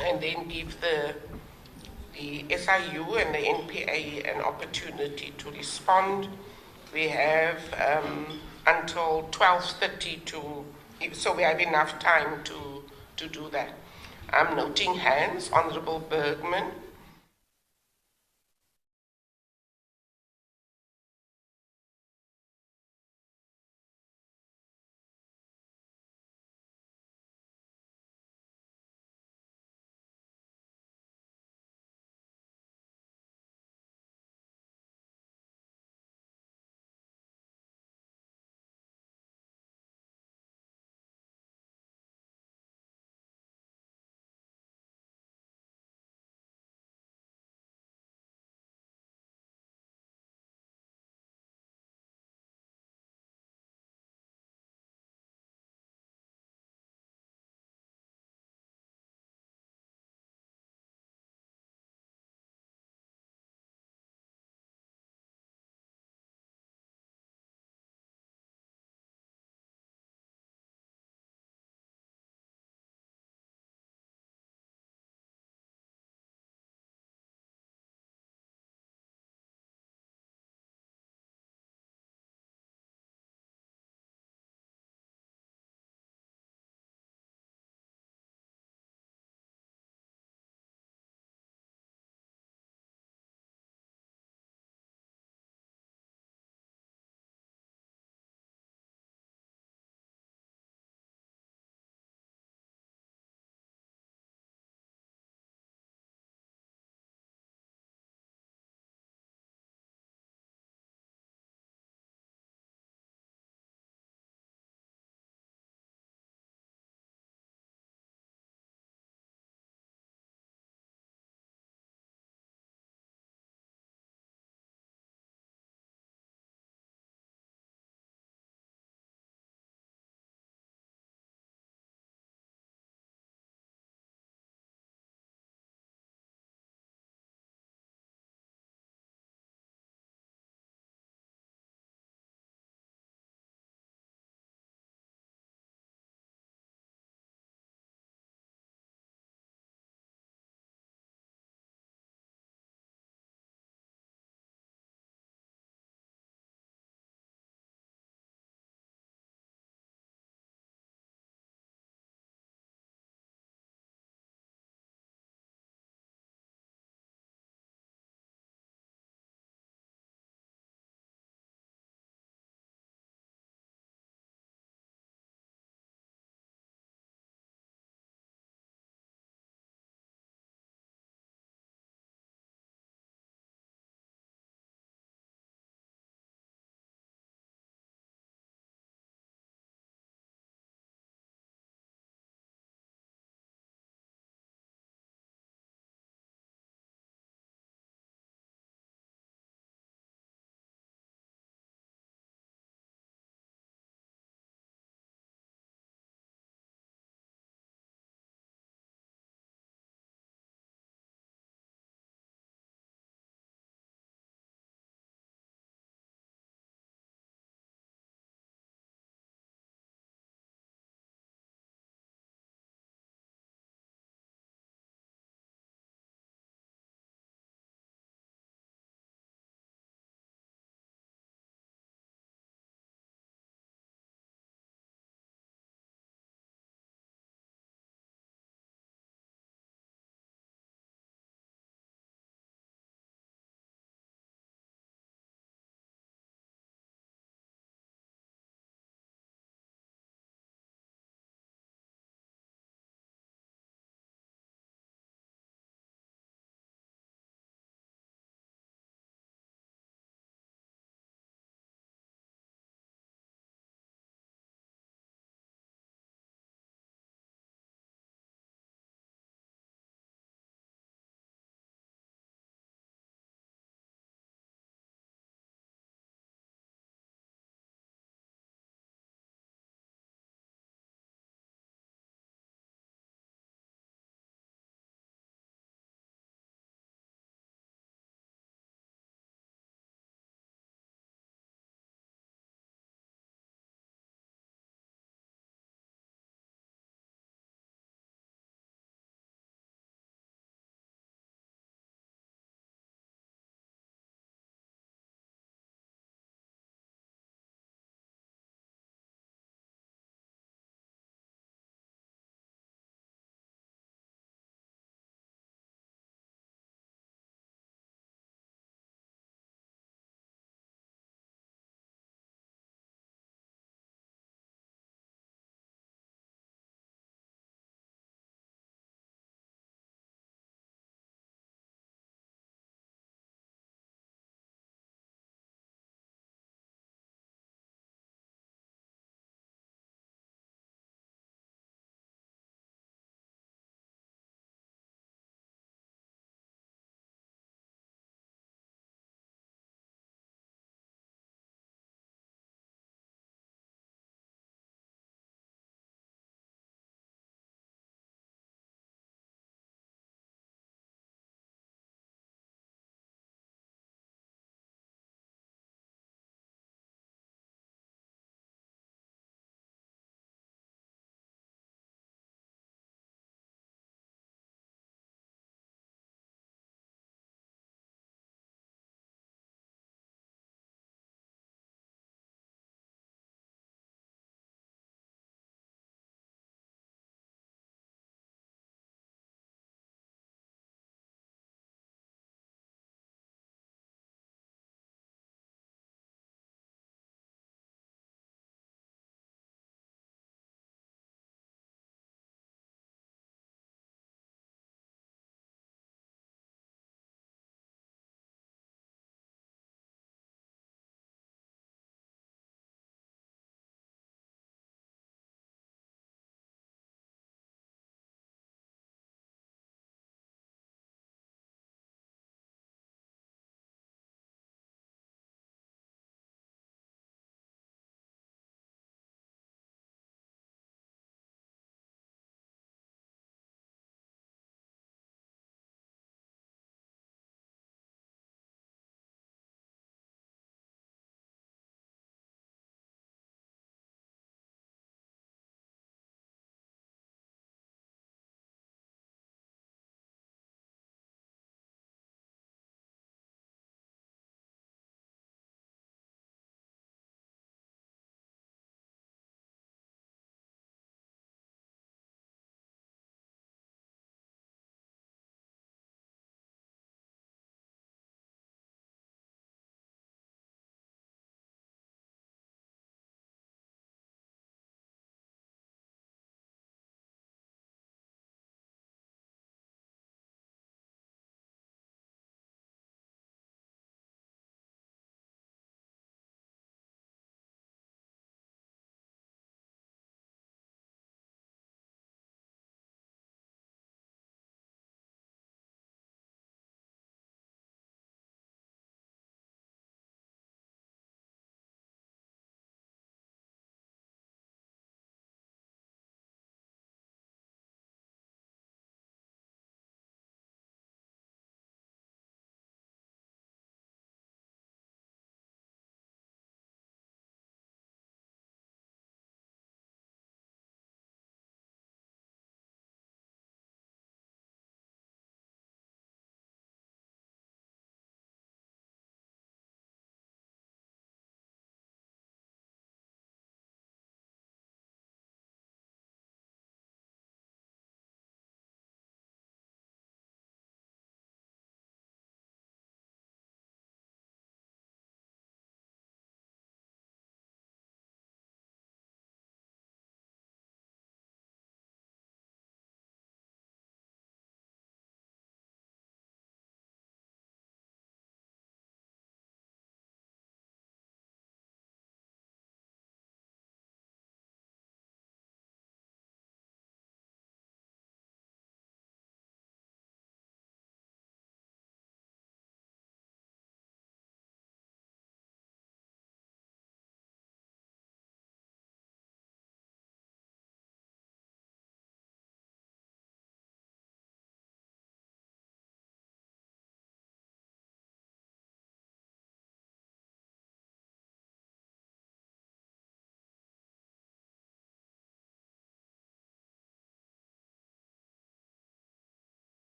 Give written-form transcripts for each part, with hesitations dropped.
and then give the SIU and the NPA an opportunity to respond. We have until 12:30 so we have enough time to do that. I'm noting hands. Honorable Bergman.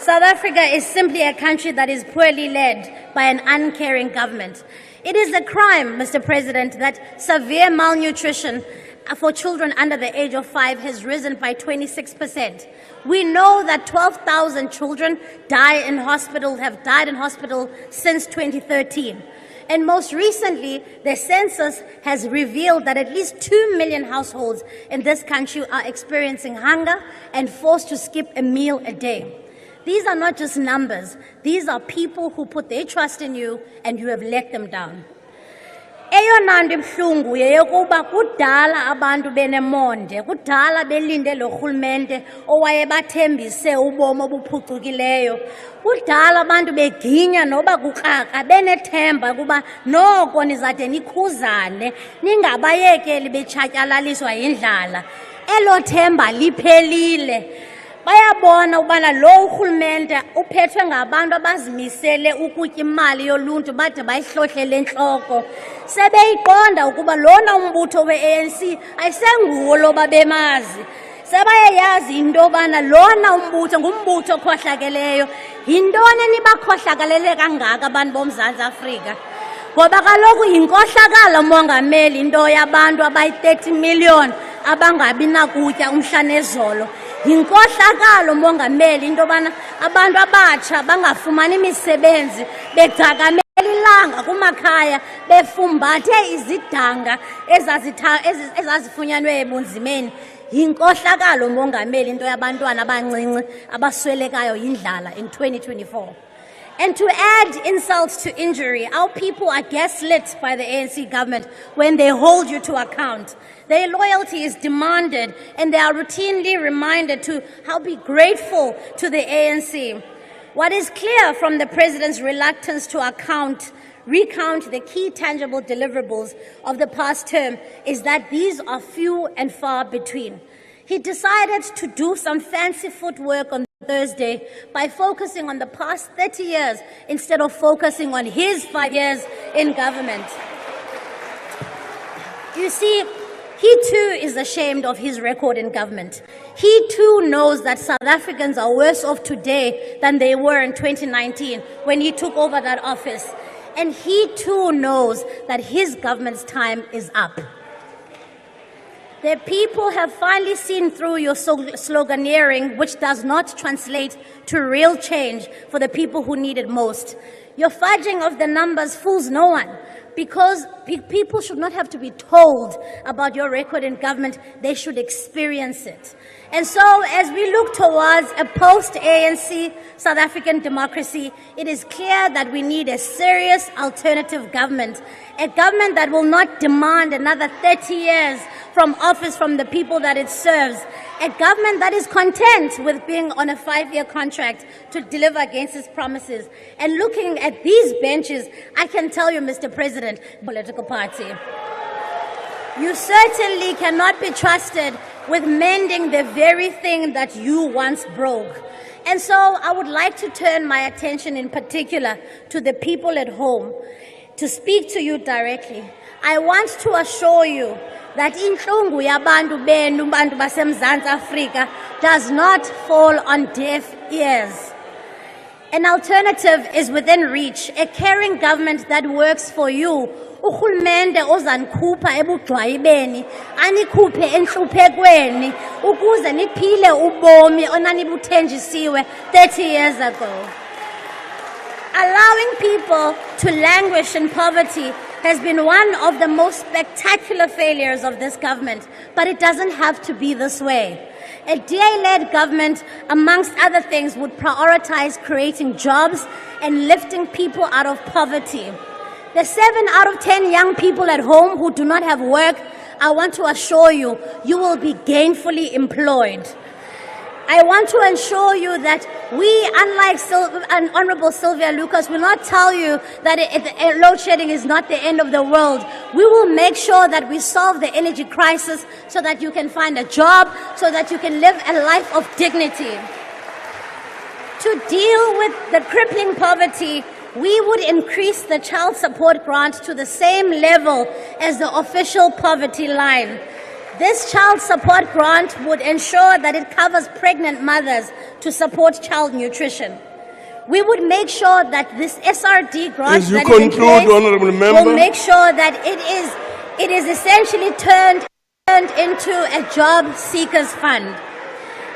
South Africa is simply a country that is poorly led by an uncaring government. It is a crime, Mr. President, that severe malnutrition for children under the age of 5 has risen by 26%. We know that 12,000 children have died in hospital since 2013. And most recently, the census has revealed that at least 2 million households in this country are experiencing hunger and forced to skip a meal a day. These are not just numbers. These are people who put their trust in you and you have let them down. Eyona nto ibuhlungu yeyokuba kudala abantu benemonde, kudala belinde lo rhulumente owayebathembise ubomi obuphucukileyo. Kudala abantu beginya noba kukraka benethemba kuba noko nizade nikhuzane, ningabayekeli betshatyalaliswa yindlala. Elo themba liphelile. Bayabona ubana lo urhulumente uphethwe ngabantu abazimisele ukutya imali yoluntu bade bayihlohlele entloko. Sebeyiqonda ukuba lona umbutho we-ANC ayisenguwo loba bemazi. Sebayayazi into yobana lona umbutho ngumbutho okhohlakeleyo. Yintoni nibakhohlakalele kangaka abantu boMzantsi Afrika? Ngoba kaloku yinkohlakalo mongameli into yabantu abayi-30 million abangabi nakutya umhla nezolo. Yinkohlakalo mongameli into yobana abantu abatsha bangafumani imisebenzi begcakamela ilanga kumakhaya befumbathe izidanga ezazifunyanwe ebunzimeni. Yinkohlakalo mongameli into yabantwana abancinci abaswelekayo yindlala in 2024. And to add insult to injury, our people are gaslit by the ANC government when they hold you to account. Their loyalty is demanded and they are routinely reminded to be grateful to the ANC. What is clear from the President's reluctance to recount the key tangible deliverables of the past term is that these are few and far between. He decided to do some fancy footwork on Thursday by focusing on the past 30 years instead of focusing on his 5 years in government. You see, he too is ashamed of his record in government. He too knows that South Africans are worse off today than they were in 2019 when he took over that office. And he too knows that his government's time is up. The people have finally seen through your sloganeering, which does not translate to real change for the people who need it most. Your fudging of the numbers fools no one, because people should not have to be told about your record in government, they should experience it. And so, as we look towards a post-ANC South African democracy, it is clear that we need a serious alternative government, a government that will not demand another 30 years from office from the people that it serves, a government that is content with being on a 5-year contract to deliver against its promises. And looking at these benches, I can tell you, Mr. President, political party, you certainly cannot be trusted with mending the very thing that you once broke. And so I would like to turn my attention in particular to the people at home, to speak to you directly. I want to assure you that inhlungu yabantu benu bantu baseMzantsi Afrika does not fall on deaf ears. An alternative is within reach, a caring government that works for you. Urhulumente ozanikhupha ebugxwayibeni anikhuphe entluphekweni ukuze niphile ubomi onanibuthenjisiwe 30 years ago. Allowing people to languish in poverty has been one of the most spectacular failures of this government, but it doesn't have to be this way. A DA-led government, amongst other things, would prioritize creating jobs and lifting people out of poverty. The 7 out of 10 young people at home who do not have work, I want to assure you, you will be gainfully employed. I want to ensure you that we, unlike Honorable Sylvia Lucas, will not tell you that load shedding is not the end of the world. We will make sure that we solve the energy crisis so that you can find a job, so that you can live a life of dignity. To deal with the crippling poverty, we would increase the child support grant to the same level as the official poverty line. This child support grant would ensure that it covers pregnant mothers to support child nutrition. We would make sure that this SRD grant As you that is in conclude, place Honourable Member. will make sure that it is essentially turned into a job seekers fund.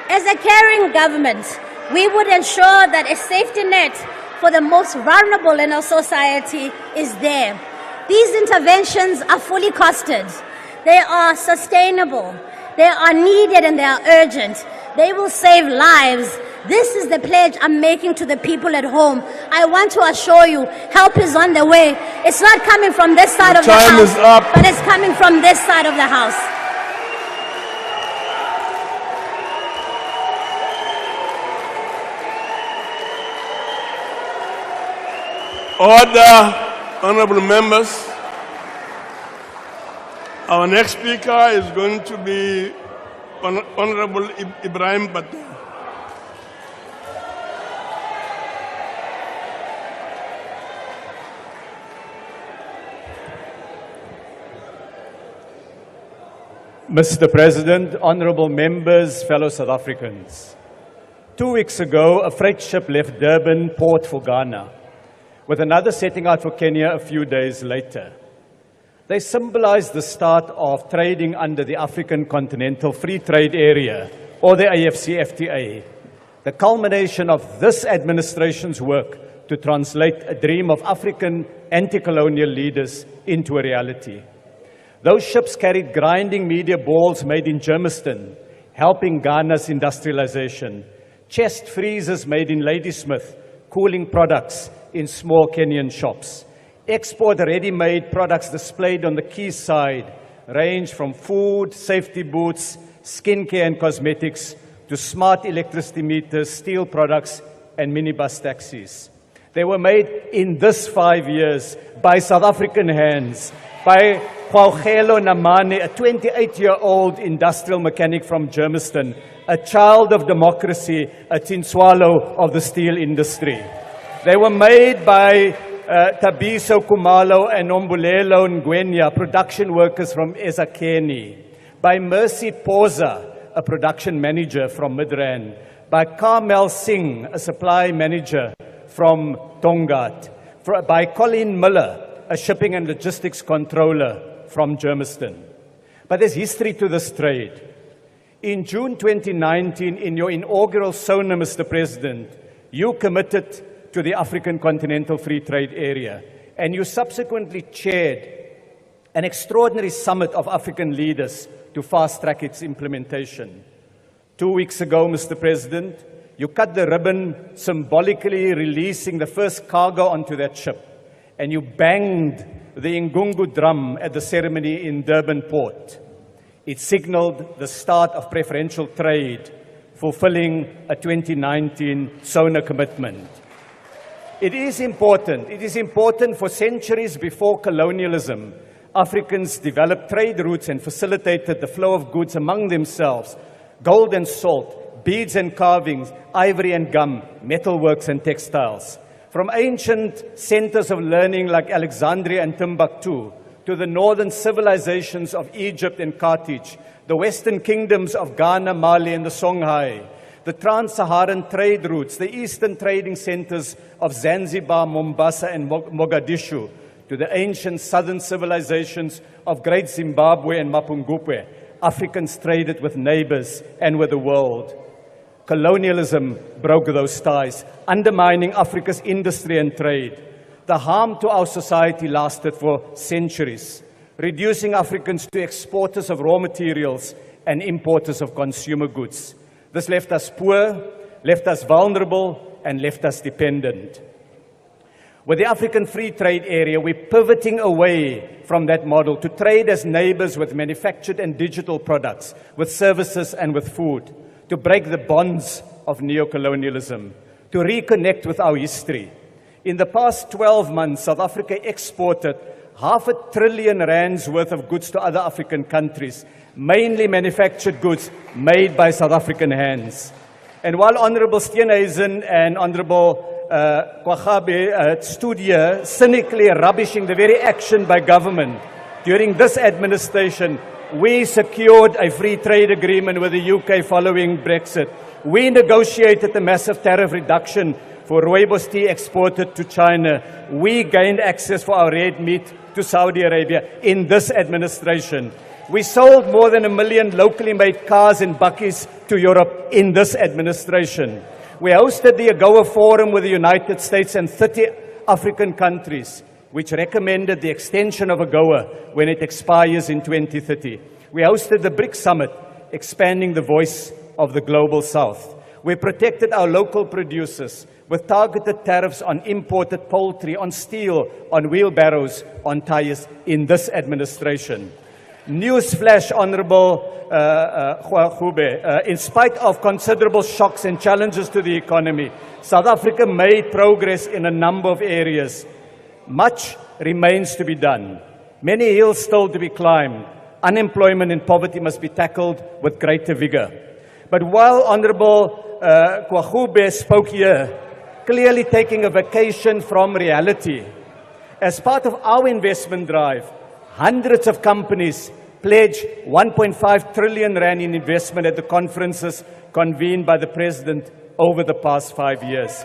As a caring government, we would ensure that a safety net for the most vulnerable in our society is there. These interventions are fully costed. They are sustainable. They are needed and they are urgent. They will save lives. This is the pledge I'm making to the people at home. I want to assure you, help is on the way. It's not coming from this side of the Time house, is up. but it's coming from this side of the house. Order, honourable members. Our next speaker is going to be Honourable Ibrahim Patel. Mr. President, honourable members, fellow South Africans. 2 weeks ago, a freight ship left Durban port for Ghana, with another setting out for Kenya a few days later. They symbolize the start of trading under the African Continental Free Trade Area, or the AfCFTA, the culmination of this administration's work to translate a dream of African anti-colonial leaders into a reality. Those ships carried grinding media balls made in Germiston, helping Ghana's industrialization, chest freezers made in Ladysmith, cooling products in small Kenyan shops. Export ready-made products displayed on the quayside range from food, safety boots, skincare and cosmetics, to smart electricity meters, steel products, and minibus taxis. They were made in this 5 years by South African hands, by Kwaugelo Namane, a 28-year-old industrial mechanic from Germiston, a child of democracy, a tinswalo of the steel industry. They were made by Tabiso Kumalo and Ombulelo Ngwenya, production workers from Ezakeni, by Mercy Poza, a production manager from Midrand, by Carmel Singh, a supply manager from Tongat, by Colleen Miller, a shipping and logistics controller from Germiston. But there's history to this trade. In June 2019, in your inaugural SONA, Mr. President, you committed to the African Continental Free Trade Area, and you subsequently chaired an extraordinary summit of African leaders to fast-track its implementation. 2 weeks ago, Mr. President, you cut the ribbon, symbolically releasing the first cargo onto that ship, and you banged the Ngungu drum at the ceremony in Durban Port. It signaled the start of preferential trade, fulfilling a 2019 SONA commitment. It is important for centuries before colonialism, Africans developed trade routes and facilitated the flow of goods among themselves, gold and salt, beads and carvings, ivory and gum, metalworks and textiles. From ancient centers of learning like Alexandria and Timbuktu, to the northern civilizations of Egypt and Carthage, the western kingdoms of Ghana, Mali, and the Songhai, the trans-Saharan trade routes, the eastern trading centers of Zanzibar, Mombasa, and Mogadishu, to the ancient southern civilizations of Great Zimbabwe and Mapungubwe, Africans traded with neighbors and with the world. Colonialism broke those ties, undermining Africa's industry and trade. The harm to our society lasted for centuries, reducing Africans to exporters of raw materials and importers of consumer goods. This left us poor, left us vulnerable, and left us dependent. With the African Free Trade Area, we're pivoting away from that model to trade as neighbors with manufactured and digital products, with services and with food, to break the bonds of neocolonialism, to reconnect with our history. In the past 12 months, South Africa exported R500 billion worth of goods to other African countries, mainly manufactured goods made by South African hands. And while Honorable Steenhuisen and Honorable Kwaggabe stood here cynically rubbishing the very action by government during this administration, We secured a free trade agreement with the UK following Brexit. We negotiated a massive tariff reduction for rooibos tea exported to China. We gained access for our red meat to Saudi Arabia in this administration. We sold more than 1 million locally made cars and bakkies to Europe in this administration. We hosted the AGOA Forum with the United States and 30 African countries, which recommended the extension of AGOA when it expires in 2030. We hosted the BRICS Summit, expanding the voice of the Global South. We protected our local producers with targeted tariffs on imported poultry, on steel, on wheelbarrows, on tires in this administration. Newsflash, Honourable Khube, in spite of considerable shocks and challenges to the economy, South Africa made progress in a number of areas. Much remains to be done. Many hills still to be climbed. Unemployment and poverty must be tackled with greater vigor. But while Honourable Khube spoke here, clearly taking a vacation from reality, as part of our investment drive, hundreds of companies pledged 1.5 trillion rand in investment at the conferences convened by the President over the past 5 years.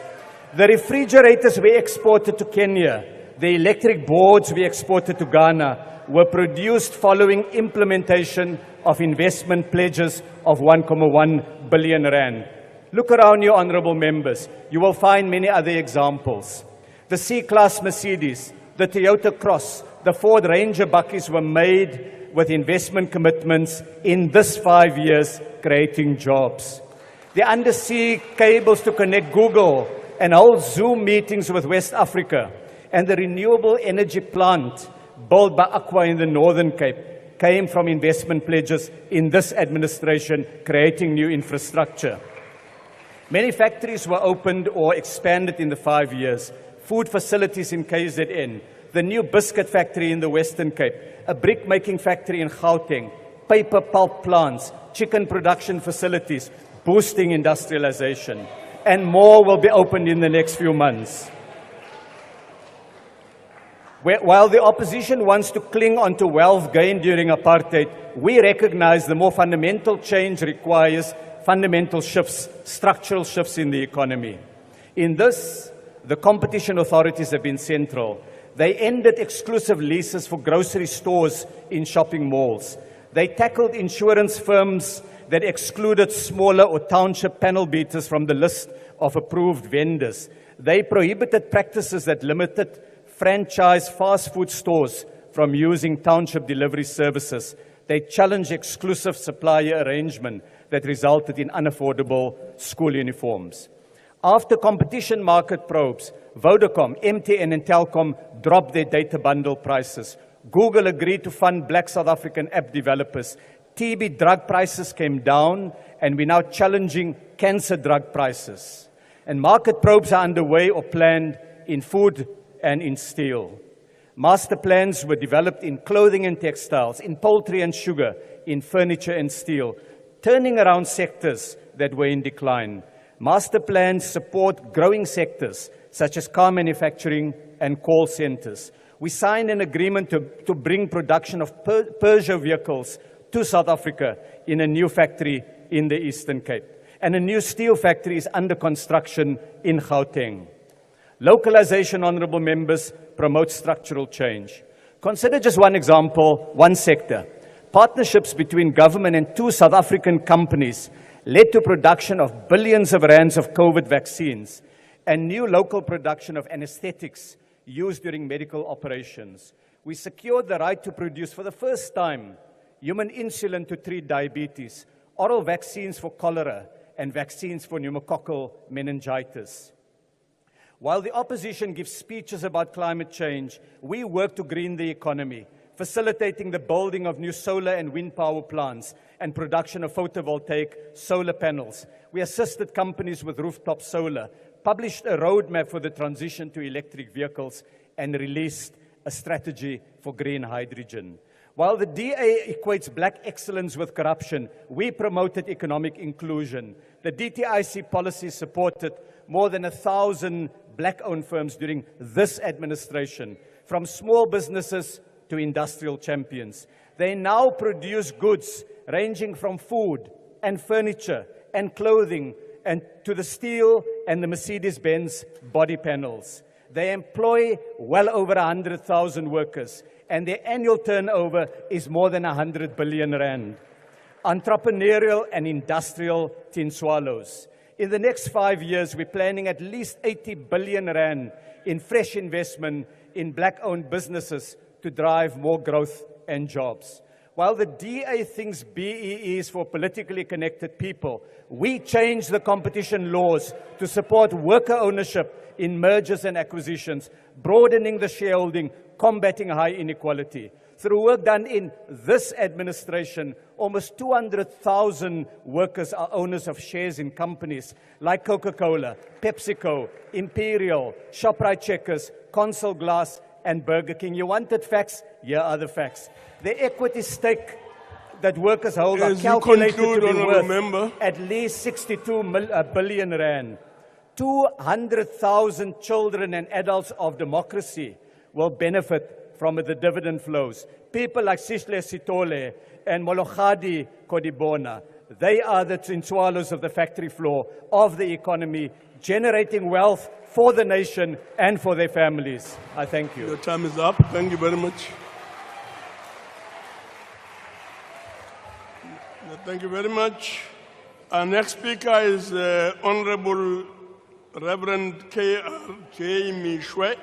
The refrigerators we exported to Kenya, the electric boards we exported to Ghana, were produced following implementation of investment pledges of 1.1 billion rand. Look around you, honourable members. You will find many other examples. The C-Class Mercedes, the Toyota Cross, the Ford Ranger bakkies were made with investment commitments in this 5 years, creating jobs. The undersea cables to connect Google and hold Zoom meetings with West Africa, and the renewable energy plant built by Aqua in the Northern Cape came from investment pledges in this administration, creating new infrastructure. Many factories were opened or expanded in the 5 years. Food facilities in KZN, the new biscuit factory in the Western Cape, a brick-making factory in Gauteng, paper pulp plants, chicken production facilities, boosting industrialization, and more will be opened in the next few months. While the opposition wants to cling onto wealth gained during apartheid, we recognize the more fundamental change requires fundamental shifts, structural shifts in the economy. In this, the competition authorities have been central. They ended exclusive leases for grocery stores in shopping malls. They tackled insurance firms that excluded smaller or township panel beaters from the list of approved vendors. They prohibited practices that limited franchise fast food stores from using township delivery services. They challenged exclusive supplier arrangement that resulted in unaffordable school uniforms. After competition market probes, Vodacom, MTN and Telkom dropped their data bundle prices. Google agreed to fund black South African app developers. TB drug prices came down, and we're now challenging cancer drug prices. And market probes are underway or planned in food and in steel. Master plans were developed in clothing and textiles, in poultry and sugar, in furniture and steel, turning around sectors that were in decline. Master plans support growing sectors such as car manufacturing and call centers. We signed an agreement to bring production of Peugeot vehicles to South Africa in a new factory in the Eastern Cape. And a new steel factory is under construction in Gauteng. Localization, honourable members, promotes structural change. Consider just one example, one sector. Partnerships between government and 2 South African companies led to production of billions of rands of COVID vaccines and new local production of anesthetics used during medical operations. We secured the right to produce for the first time human insulin to treat diabetes, oral vaccines for cholera, and vaccines for pneumococcal meningitis. While the opposition gives speeches about climate change, we work to green the economy, facilitating the building of new solar and wind power plants and production of photovoltaic solar panels. We assisted companies with rooftop solar, published a roadmap for the transition to electric vehicles, and released a strategy for green hydrogen. While the DA equates black excellence with corruption, we promoted economic inclusion. The DTIC policy supported more than 1,000 black-owned firms during this administration, from small businesses to industrial champions. They now produce goods ranging from food and furniture and clothing and to the steel and the Mercedes-Benz body panels. They employ well over 100,000 workers, and their annual turnover is more than 100 billion rand. Entrepreneurial and industrial tin swallows. In the next 5 years, we're planning at least 80 billion rand in fresh investment in black-owned businesses to drive more growth and jobs. While the DA thinks BEE is for politically connected people, we change the competition laws to support worker ownership in mergers and acquisitions, broadening the shareholding, combating high inequality. Through work done in this administration, almost 200,000 workers are owners of shares in companies like Coca-Cola, PepsiCo, Imperial, Shoprite Checkers, Consul Glass, and Burger King. You wanted facts? Here are the facts. The equity stake that workers hold are calculated to be worth at least 62 billion rand. 200,000 children and adults of democracy will benefit from the dividend flows. People like Sishle Sitole and Molokhadi Kodibona, they are the tin swallows of the factory floor of the economy, generating wealth for the nation and for their families. I thank you. Your time is up. Thank you very much. Thank you very much. Our next speaker is Honorable Reverend K.R.J. Mishwe.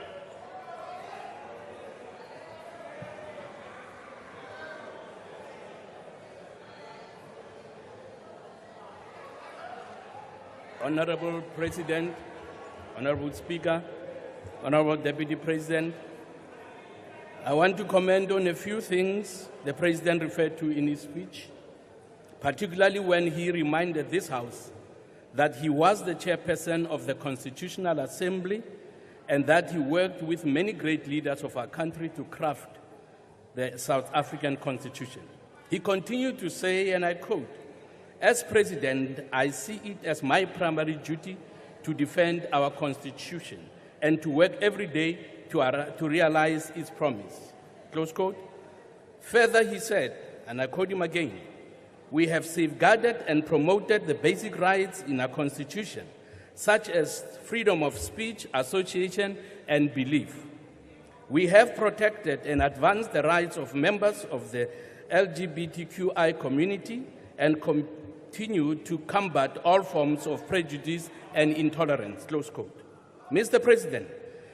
Honorable President, Honorable Speaker, Honorable Deputy President, I want to comment on a few things the President referred to in his speech, particularly when he reminded this House that he was the chairperson of the Constitutional Assembly and that he worked with many great leaders of our country to craft the South African Constitution. He continued to say, and I quote, "As President, I see it as my primary duty to defend our Constitution and to work every day to realize its promise." Close quote. Further, he said, and I quote him again, "We have safeguarded and promoted the basic rights in our Constitution, such as freedom of speech, association, and belief. We have protected and advanced the rights of members of the LGBTQI community and continue to combat all forms of prejudice and intolerance." Close quote. Mr. President,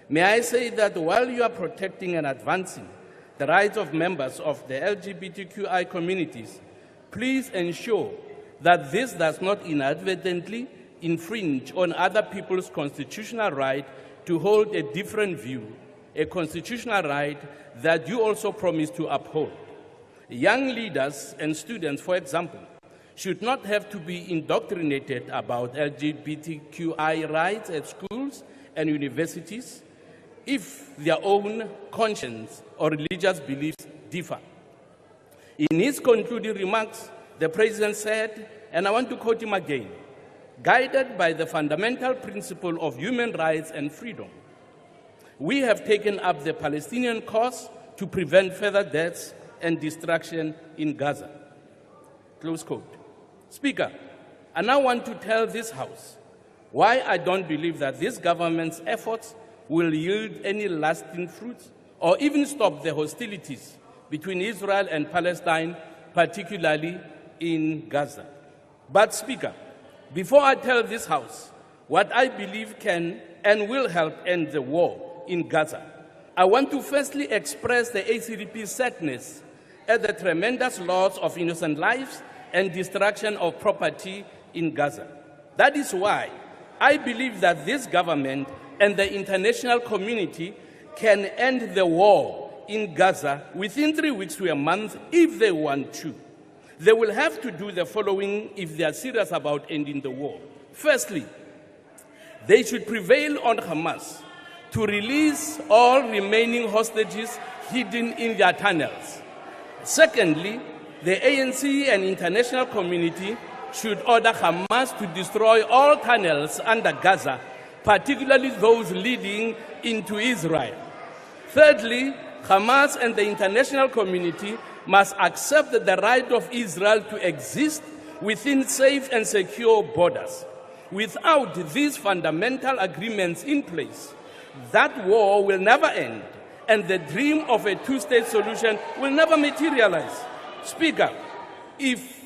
may I say that while you are protecting and advancing the rights of members of the LGBTQI communities, please ensure that this does not inadvertently infringe on other people's constitutional right to hold a different view, a constitutional right that you also promise to uphold. Young leaders and students, for example, should not have to be indoctrinated about LGBTQI rights at schools and universities if their own conscience or religious beliefs differ. In his concluding remarks, the President said, and I want to quote him again, "Guided by the fundamental principle of human rights and freedom, we have taken up the Palestinian cause to prevent further deaths and destruction in Gaza." Close quote. Speaker, I now want to tell this House why I don't believe that this government's efforts will yield any lasting fruits or even stop the hostilities between Israel and Palestine, particularly in Gaza. But, Speaker, before I tell this House what I believe can and will help end the war in Gaza, I want to firstly express the ACDP's sadness at the tremendous loss of innocent lives and destruction of property in Gaza. That is why I believe that this government and the international community can end the war in Gaza within 3 weeks to a month if they want to. They will have to do the following if they are serious about ending the war. Firstly, they should prevail on Hamas to release all remaining hostages hidden in their tunnels. Secondly, the ANC and international community should order Hamas to destroy all tunnels under Gaza, particularly those leading into Israel. Thirdly, Hamas and the international community must accept the right of Israel to exist within safe and secure borders. Without these fundamental agreements in place, that war will never end, and the dream of a two-state solution will never materialize. Speaker, if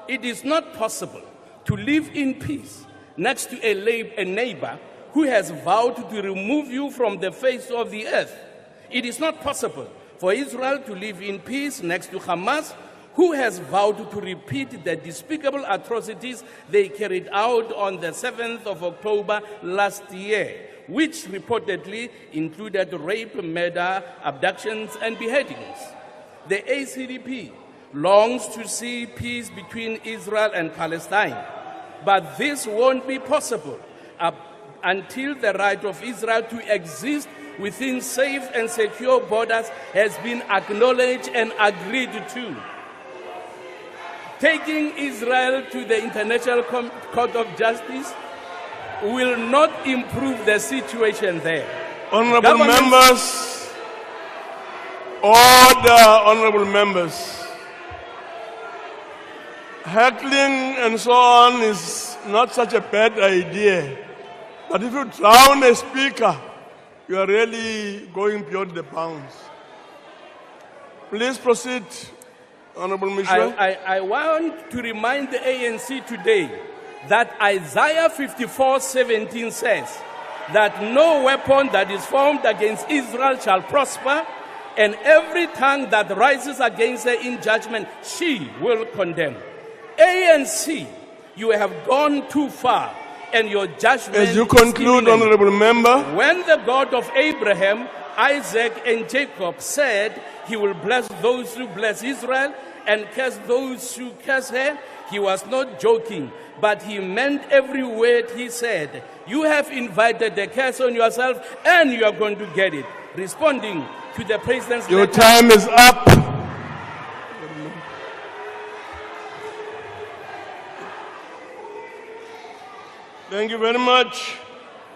it is not possible to live in peace next to a neighbor who has vowed to remove you from the face of the earth, it is not possible for Israel to live in peace next to Hamas, who has vowed to repeat the despicable atrocities they carried out on the 7th of October last year, which reportedly included rape, murder, abductions, and beheadings. The ACDP longs to see peace between Israel and Palestine, but this won't be possible until the right of Israel to exist within safe and secure borders has been acknowledged and agreed to. Taking Israel to the International Court of Justice will not improve the situation there. Honorable members, order, honorable members. Heckling and so on is not such a bad idea. But if you drown a speaker, you are really going beyond the bounds. Please proceed, Honorable Michel. I want to remind the ANC today that Isaiah 54:17 says that no weapon that is formed against Israel shall prosper, and every tongue that rises against her in judgment, she will condemn. ANC, you have gone too far, and your judgment As you is conclude, imminent. honorable member. When the God of Abraham, Isaac, and Jacob said he will bless those who bless Israel and curse those who curse her, he was not joking, but he meant every word he said. You have invited the curse on yourself, and you are going to get it. Responding to the president's Your letter, time is up. Thank you very much.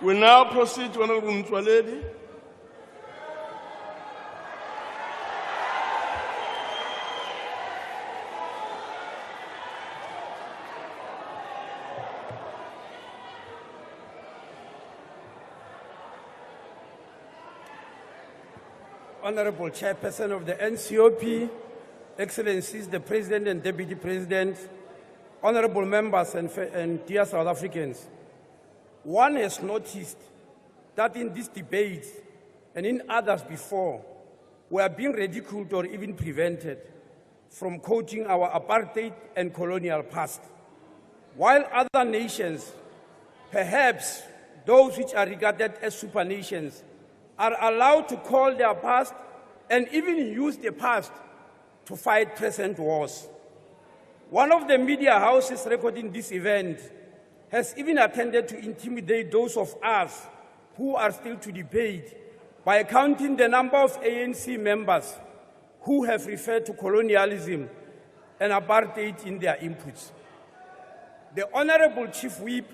We now proceed to Honorable Mtwaledi. Honorable Chairperson of the NCOP, Excellencies, the President and Deputy President, honorable members and dear South Africans, one has noticed that in this debate and in others before, we are being ridiculed or even prevented from quoting our apartheid and colonial past. While other nations, perhaps those which are regarded as supernations, are allowed to call their past and even use the past to fight present wars. One of the media houses recording this event has even attempted to intimidate those of us who are still to debate by counting the number of ANC members who have referred to colonialism and apartheid in their inputs. The Honorable Chief Whip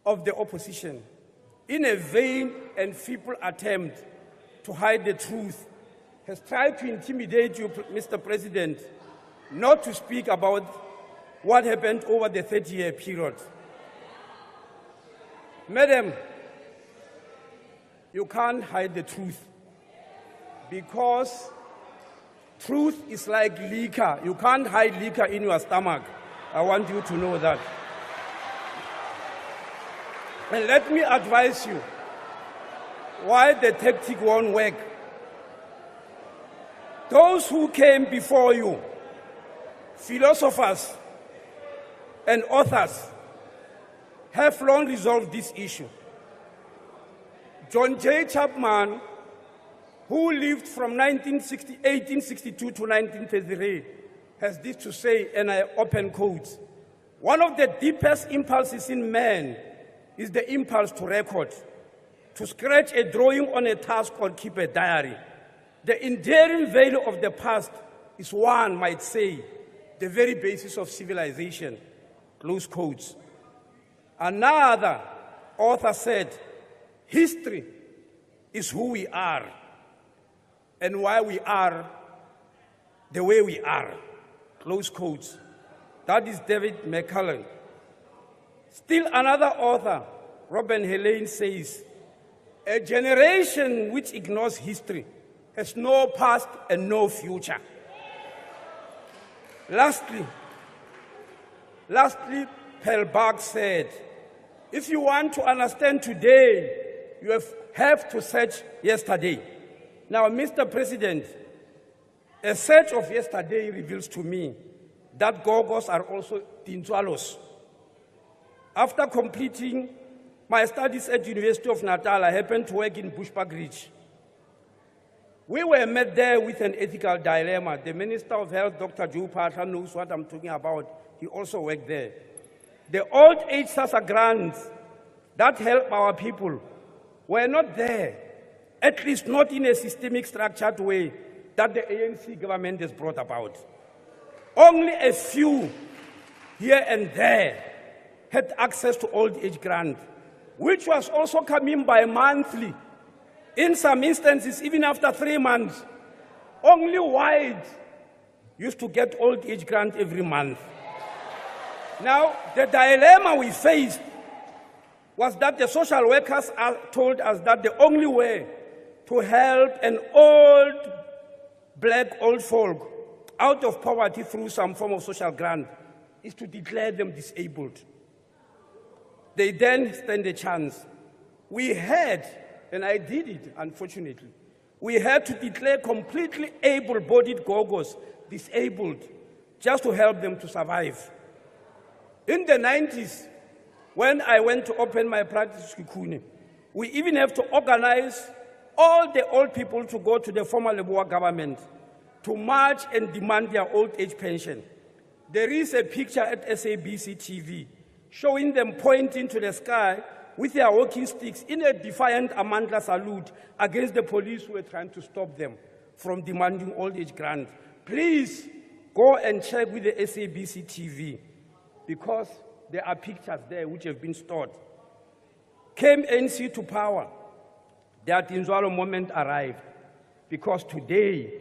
of the opposition, in a vain and feeble attempt to hide the truth, has tried to intimidate you, Mr. President, not to speak about what happened over the 30-year period. Madam, you can't hide the truth because truth is like liquor. You can't hide liquor in your stomach. I want you to know that. And let me advise you why the tactic won't work. Those who came before you, philosophers and authors, have long resolved this issue. John J. Chapman, who lived from 1862 to 1933, has this to say, and I open quotes: "One of the deepest impulses in man is the impulse to record, to scratch a drawing on a task or keep a diary. The enduring value of the past is, one might say, the very basis of civilization." Close quotes. Another author said, "History is who we are and why we are the way we are, close quotes. That is David McCullough. Still another author, Robin Helene, says, a generation which ignores history has no past and no future. Lastly, Pelbach said, if you want to understand today, you have to search yesterday. Now, Mr. President, a search of yesterday reveals to me that Gogos are also Tintswalos. After completing my studies at the University of Natal, I happened to work in Bushbuckridge. We were met there with an ethical dilemma. The Minister of Health, Dr. Joe Patha, knows what I'm talking about. He also worked there. The old age SASSA grants that help our people were not there, at least not in a systemic structured way that the ANC government has brought about. Only a few here and there had access to old age grant, which was also coming by monthly. In some instances, even after 3 months, only white used to get old age grant every month. Now, the dilemma we faced was that the social workers told us that the only way to help an old black old folk out of poverty through some form of social grant is to declare them disabled. They then stand a chance. We had, and I did it, unfortunately, we had to declare completely able-bodied Gogos disabled just to help them to survive. In the 90s, when I went to open my practice in Kikuni, we even have to organize all the old people to go to the former Leboa government to march and demand their old age pension. There is a picture at SABC TV showing them pointing to the sky with their walking sticks in a defiant Amandla salute against the police who were trying to stop them from demanding old age grant. Please go and check with the SABC TV because there are pictures there which have been stored. Came NC to power, the Tintswalo moment arrived because today,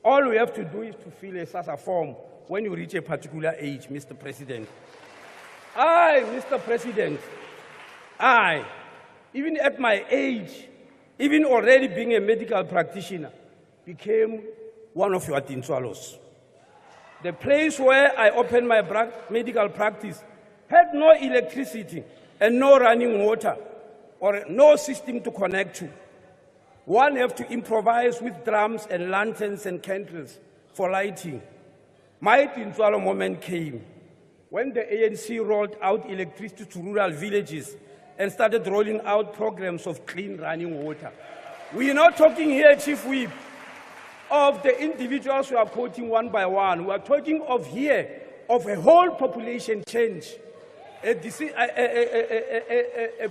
all we have to do is to fill a SASSA form when you reach a particular age, Mr. President. Mr. President, even at my age, even already being a medical practitioner, became one of your Tintswalos. The place where I opened my medical practice had no electricity and no running water or no system to connect to. One have to improvise with drums and lanterns and candles for lighting. My Tintswalo moment came when the ANC rolled out electricity to rural villages and started rolling out programs of clean running water. We are not talking here, Chief Whip, of the individuals who are quoting one by one. We are talking of here, of a whole population change, a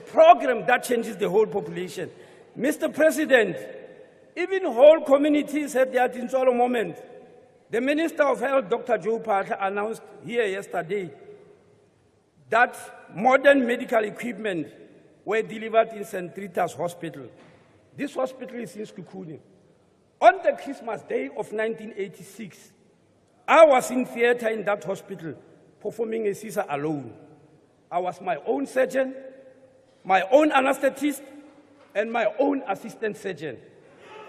program that changes the whole population. Mr. President, even whole communities had their Tintswalo moment. The Minister of Health, Dr. Joe Patha, announced here yesterday that modern medical equipment were delivered in St. Rita's Hospital. This hospital is in Skukuni. On the Christmas Day of 1986, I was in theater in that hospital performing a Caesar alone. I was my own surgeon, my own anesthetist, and my own assistant surgeon.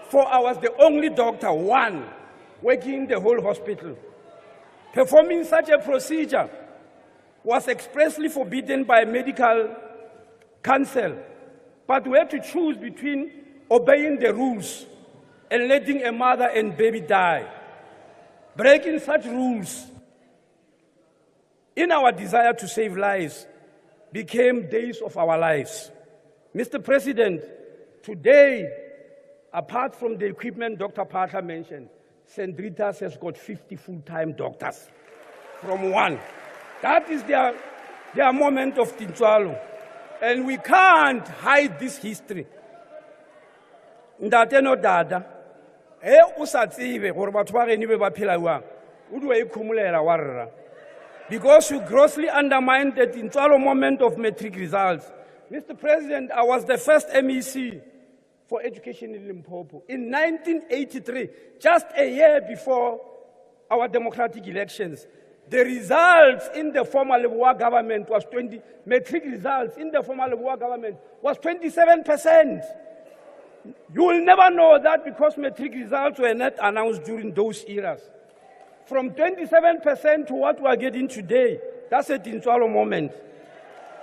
For I was the only doctor, one, working in the whole hospital. Performing such a procedure was expressly forbidden by medical council, but we had to choose between obeying the rules and letting a mother and baby die. Breaking such rules in our desire to save lives became days of our lives. Mr. President, today, apart from the equipment Dr. Patha mentioned, St. Rita's has got 50 full-time doctors from one. That is their moment of Tintswalo. And we can't hide this history. Ndate no dada, usatsive gore batho ba reni be ba phela jwang, o di wa ikhumulela wa rra. Because you grossly undermined the Tintswalo moment of matric results. Mr. President, I was the first MEC for education in Limpopo. In 1983, just a year before our democratic elections. The results in the former Leboa government was matric results in the former Leboa government was 27%. You will never know that because matric results were not announced during those eras. From 27% to what we are getting today, that's a Tintswalo moment.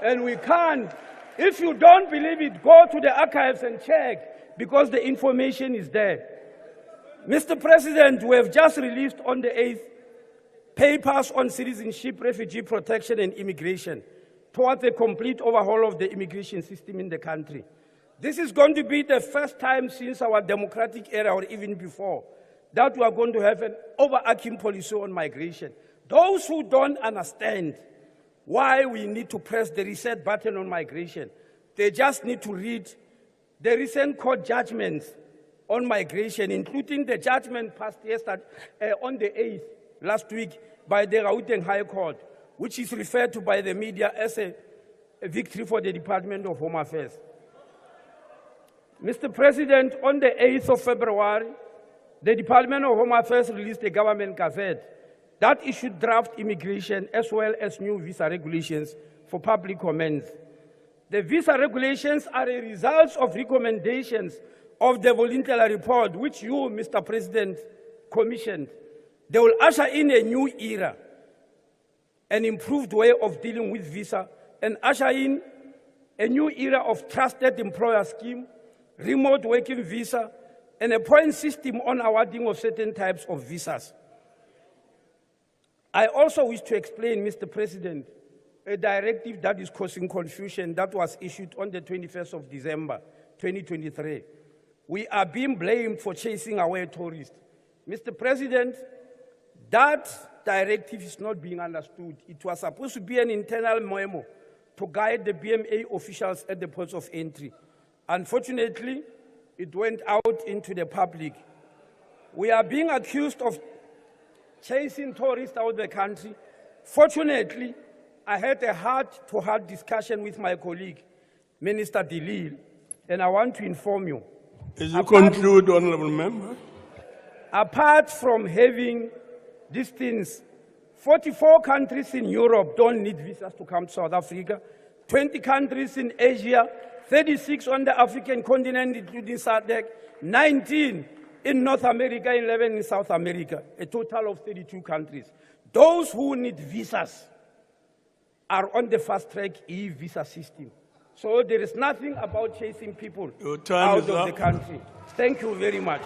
And we can't, if you don't believe it, go to the archives and check, because the information is there. Mr. President, we have just released on the 8th papers on citizenship, refugee protection, and immigration towards a complete overhaul of the immigration system in the country. This is going to be the first time since our democratic era, or even before, that we are going to have an overarching policy on migration. Those who don't understand why we need to press the reset button on migration, they just need to read the recent court judgments on migration, including the judgment passed yesterday on the 8th, last week, by the Gauteng High Court, which is referred to by the media as a victory for the Department of Home Affairs. Mr. President, on the 8th of February, the Department of Home Affairs released a government gazette that issued draft immigration as well as new visa regulations for public comment. The visa regulations are a result of recommendations of the voluntary report, which you, Mr. President, commissioned. They will usher in a new era, an improved way of dealing with visa, and usher in a new era of trusted employer scheme, remote working visa, and a point system on awarding of certain types of visas. I also wish to explain, Mr. President, a directive that is causing confusion that was issued on the 21st of December, 2023. We are being blamed for chasing away tourists. Mr. President, that directive is not being understood. It was supposed to be an internal memo to guide the BMA officials at the ports of entry. Unfortunately, it went out into the public. We are being accused of chasing tourists out of the country. Fortunately, I had a heart-to-heart discussion with my colleague, Minister Delil, and I want to inform you. As you conclude, Honourable Member. Apart from having these things, 44 countries in Europe don't need visas to come to South Africa, 20 countries in Asia, 36 on the African continent, including SADC, 19 in North America, 11 in South America, a total of 32 countries. Those who need visas are on the fast-track e-visa system. So there is nothing about chasing people out of the country. Thank you very much.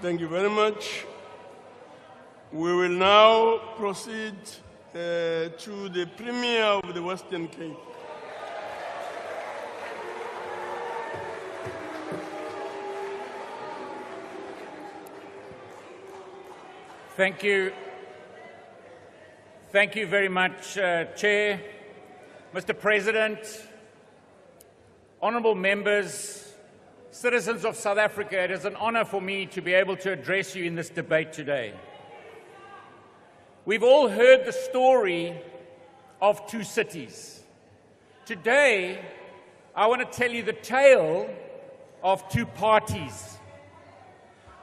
Thank you very much. We will now proceed to the Premier of the Western Cape. Thank you. Thank you very much, Chair. Mr. President, honourable members, citizens of South Africa, it is an honour for me to be able to address you in this debate today. We've all heard the story of two cities. Today, I want to tell you the tale of two parties.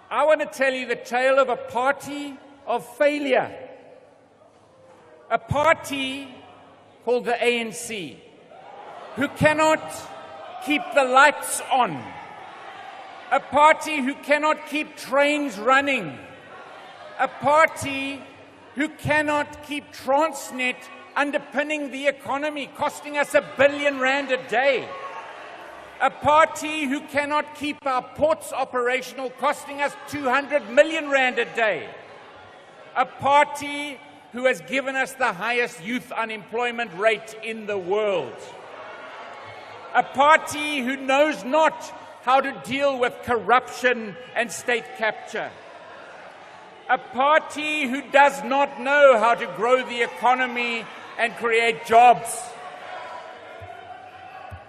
I want to tell you the tale of a party of failure. A party called the ANC, who cannot keep the lights on. A party who cannot keep trains running. A party who cannot keep Transnet underpinning the economy, costing us R1 billion a day. A party who cannot keep our ports operational, costing us R200 million a day. A party who has given us the highest youth unemployment rate in the world. A party who knows not how to deal with corruption and state capture. A party who does not know how to grow the economy and create jobs.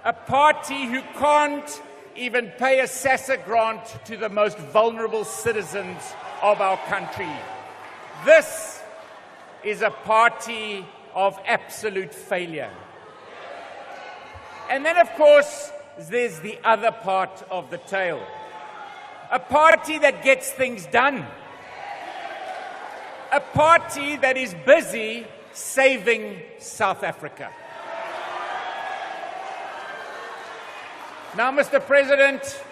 A party who can't even pay a SASSA grant to the most vulnerable citizens of our country. This is a party of absolute failure. And then, of course, there's the other part of the tale. A party that gets things done. A party that is busy saving South Africa. Now, Mr. President,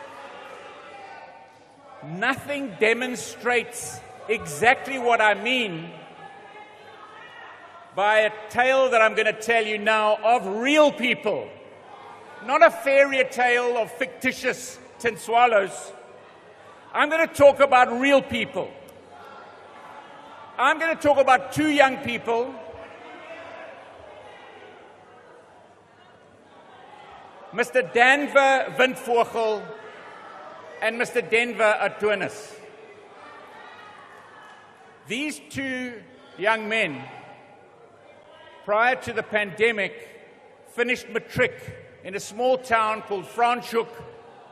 nothing demonstrates exactly what I mean by a tale that I'm going to tell you now of real people, not a fairy tale of fictitious tin swallows. I'm going to talk about real people. I'm going to talk about two young people, Mr. Danver Windvogel and Mr. Denver Atunis. These two young men, prior to the pandemic, finished matric in a small town called Franschhoek,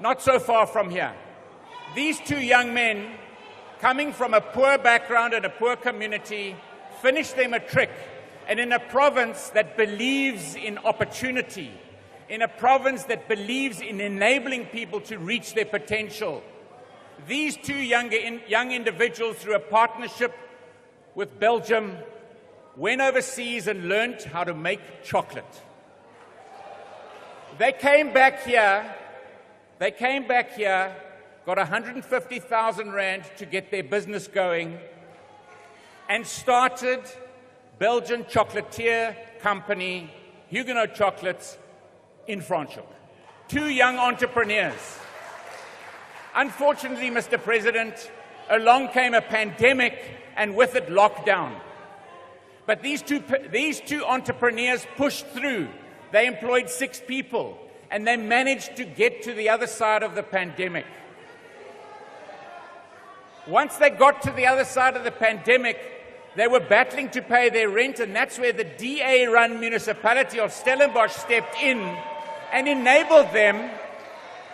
not so far from here. These two young men, coming from a poor background and a poor community, finished their matric, and in a province that believes in opportunity, in a province that believes in enabling people to reach their potential. These two young individuals, through a partnership with Belgium, went overseas and learned how to make chocolate. They came back here, got 150,000 rand to get their business going, and started Belgian chocolatier company, Huguenot Chocolates, in Franschhoek. Two young entrepreneurs. Unfortunately, Mr. President, along came a pandemic and with it lockdown. But these two entrepreneurs pushed through. They employed 6 people and they managed to get to the other side of the pandemic. Once they got to the other side of the pandemic, they were battling to pay their rent, and that's where the DA-run municipality of Stellenbosch stepped in and enabled them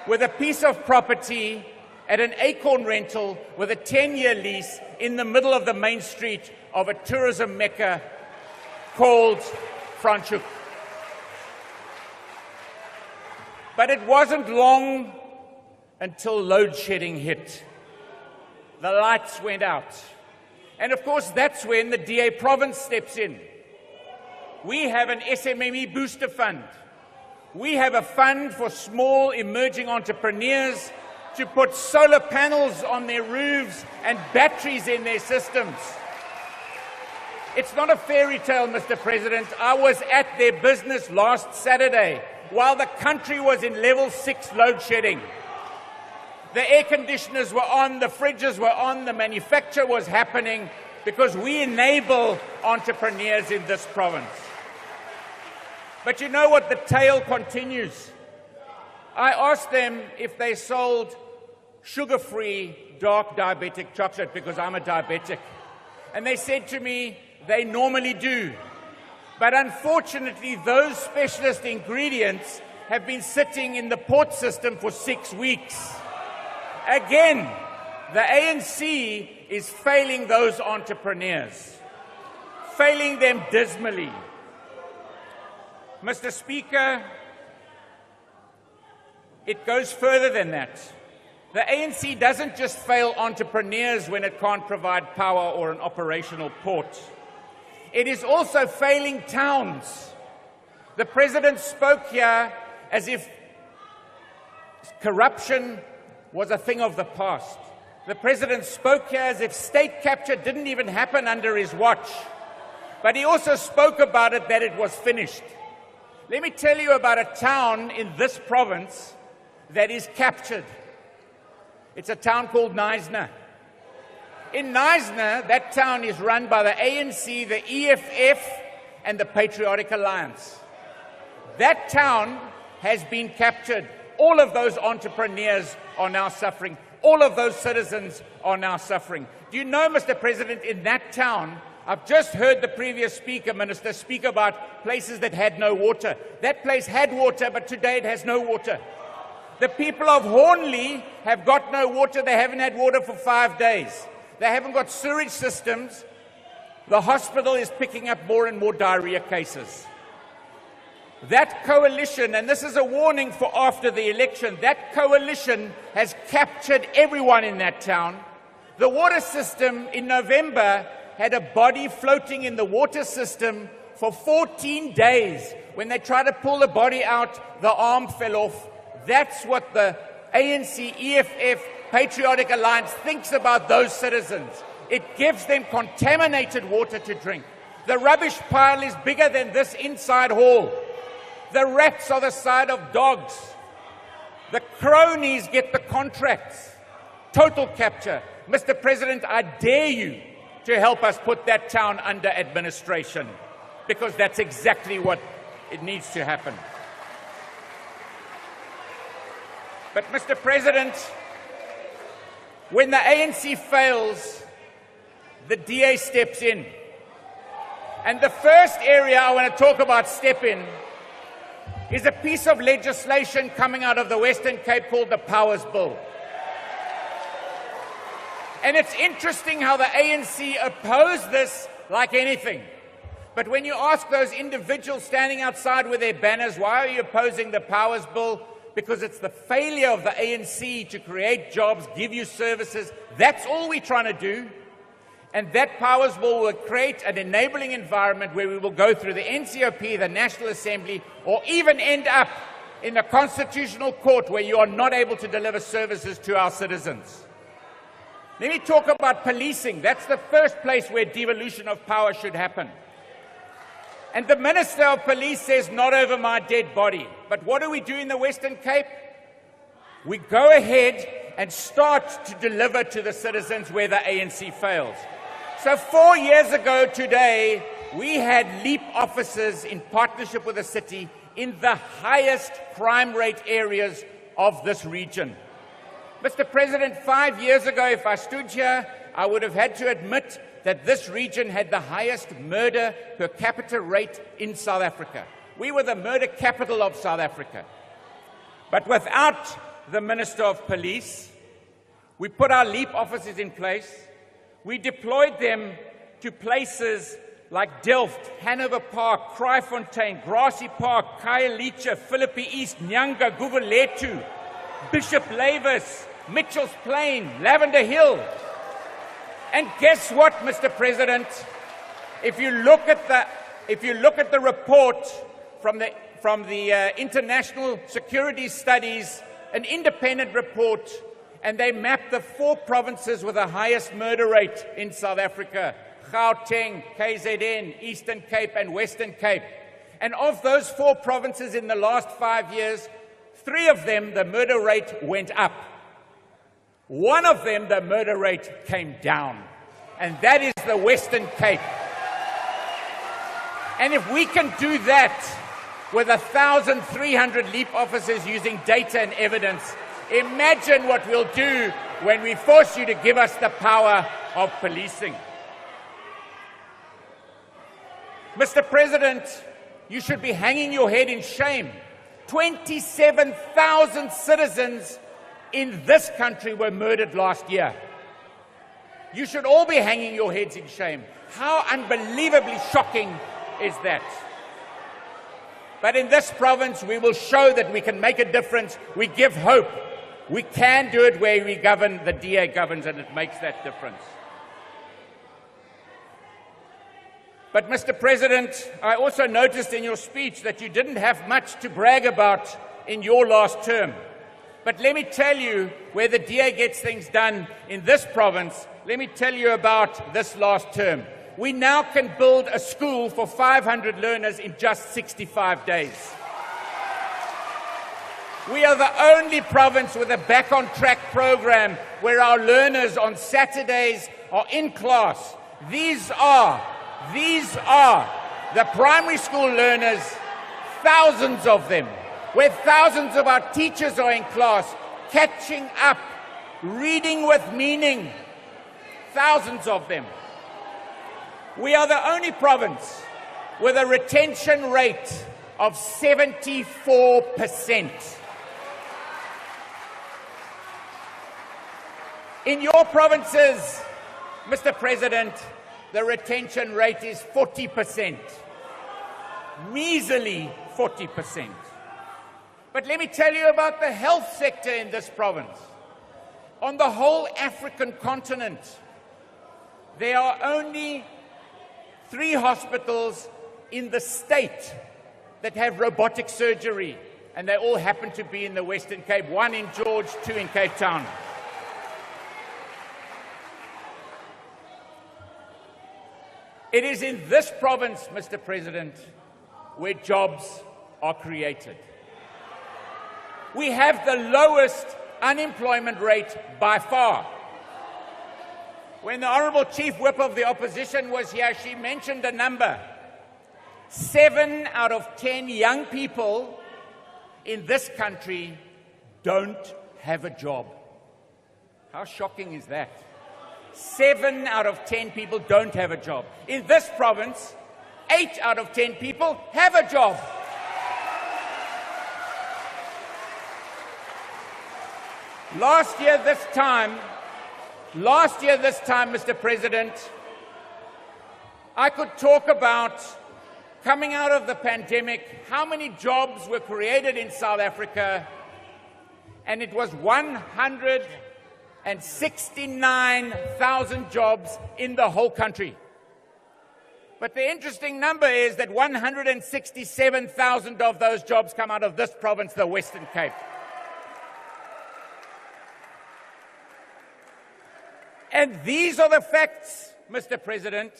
with a piece of property at an acorn rental with a 10-year lease in the middle of the main street of a tourism mecca called Franschhoek. But it wasn't long until load shedding hit. The lights went out. And of course, that's when the DA province steps in. We have an SMME booster fund. We have a fund for small emerging entrepreneurs to put solar panels on their roofs and batteries in their systems. It's not a fairy tale, Mr. President. I was at their business last Saturday while the country was in level 6 load shedding. The air conditioners were on, the fridges were on, the manufacture was happening because we enable entrepreneurs in this province. But you know what? The tale continues. I asked them if they sold sugar-free dark diabetic chocolate because I'm a diabetic. And they said to me, they normally do. But unfortunately, those specialist ingredients have been sitting in the port system for 6 weeks. Again, the ANC is failing those entrepreneurs, failing them dismally. Mr. Speaker, it goes further than that. The ANC doesn't just fail entrepreneurs when it can't provide power or an operational port. It is also failing towns. The President spoke here as if corruption was a thing of the past. The President spoke here as if state capture didn't even happen under his watch. But he also spoke about it that it was finished. Let me tell you about a town in this province that is captured. It's a town called Knysna. In Knysna, that town is run by the ANC, the EFF, and the Patriotic Alliance. That town has been captured. All of those entrepreneurs are now suffering. All of those citizens are now suffering. Do you know, Mr. President, in that town, I've just heard the previous speaker, Minister, speak about places that had no water. That place had water, but today it has no water. The people of Hornley have got no water. They haven't had water for 5 days. They haven't got sewage systems. The hospital is picking up more and more diarrhea cases. that coalition, and this is a warning for after the election, that coalition has captured everyone in that town. The water system in November had a body floating in the water system for 14 days. When they tried to pull the body out, the arm fell off. That's what the ANC, EFF, Patriotic Alliance thinks about those citizens. It gives them contaminated water to drink. The rubbish pile is bigger than this inside hall. The rats are the size of dogs. The cronies get the contracts. Total capture. Mr. President, I dare you to help us put that town under administration, because that's exactly what it needs to happen. But, Mr. President, when the ANC fails, the DA steps in. And the first area I want to talk about step in is a piece of legislation coming out of the Western Cape called the Powers Bill. And it's interesting how the ANC oppose this like anything. But when you ask those individuals standing outside with their banners, why are you opposing the Powers Bill? Because it's the failure of the ANC to create jobs, give you services. That's all we're trying to do. And that Powers Bill will create an enabling environment where we will go through the NCOP, the National Assembly, or even end up in the Constitutional Court where you are not able to deliver services to our citizens. Let me talk about policing. That's the first place where devolution of power should happen. And the Minister of Police says, not over my dead body. But what do we do in the Western Cape? We go ahead and start to deliver to the citizens where the ANC fails. So 4 years ago today, we had LEAP officers in partnership with the city in the highest crime rate areas of this region. Mr. President, 5 years ago, if I stood here, I would have had to admit that this region had the highest murder per capita rate in South Africa. We were the murder capital of South Africa. But without the Minister of Police, we put our LEAP officers in place. We deployed them to places like Delft, Hanover Park, Kraaifontein, Grassy Park, Khayelitsha, Philippi East, Nyanga, Gugulethu, Bishop Lavis, Mitchell's Plain, Lavender Hill. And guess what, Mr. President? If you look at the report from the International Security Studies, an independent report, and they map the 4 provinces with the highest murder rate in South Africa: Gauteng, KZN, Eastern Cape, and Western Cape. And of those 4 provinces in the last 5 years, 3 of them, the murder rate went up. 1 of them, the murder rate came down, and that is the Western Cape. And if we can do that with 1,300 LEAP officers using data and evidence, imagine what we'll do when we force you to give us the power of policing. Mr. President, you should be hanging your head in shame. 27,000 citizens in this country were murdered last year. You should all be hanging your heads in shame. How unbelievably shocking is that? But in this province, we will show that we can make a difference. We give hope. We can do it where we govern, the DA governs, and it makes that difference. But, Mr. President, I also noticed in your speech that you didn't have much to brag about in your last term. But let me tell you where the DA gets things done in this province. Let me tell you about this last term. We now can build a school for 500 learners in just 65 days. We are the only province with a Back on Track program where our learners on Saturdays are in class. These are the primary school learners, thousands of them, where thousands of our teachers are in class, catching up, reading with meaning, thousands of them. We are the only province with a retention rate of 74%. In your provinces, Mr. President, the retention rate is 40%. Measly 40%. But let me tell you about the health sector in this province. On the whole African continent, there are only 3 hospitals in the state that have robotic surgery, and they all happen to be in the Western Cape, 1 in George, 2 in Cape Town. It is in this province, Mr. President, where jobs are created. We have the lowest unemployment rate by far. When the Honourable Chief Whip of the Opposition was here, she mentioned a number. 7 out of 10 young people in this country don't have a job. How shocking is that? 7 out of 10 people don't have a job. In this province, 8 out of 10 people have a job. Last year this time, Mr. President, I could talk about coming out of the pandemic, how many jobs were created in South Africa, and it was 169,000 jobs in the whole country. But the interesting number is that 167,000 of those jobs come out of this province, the Western Cape. And these are the facts, Mr. President,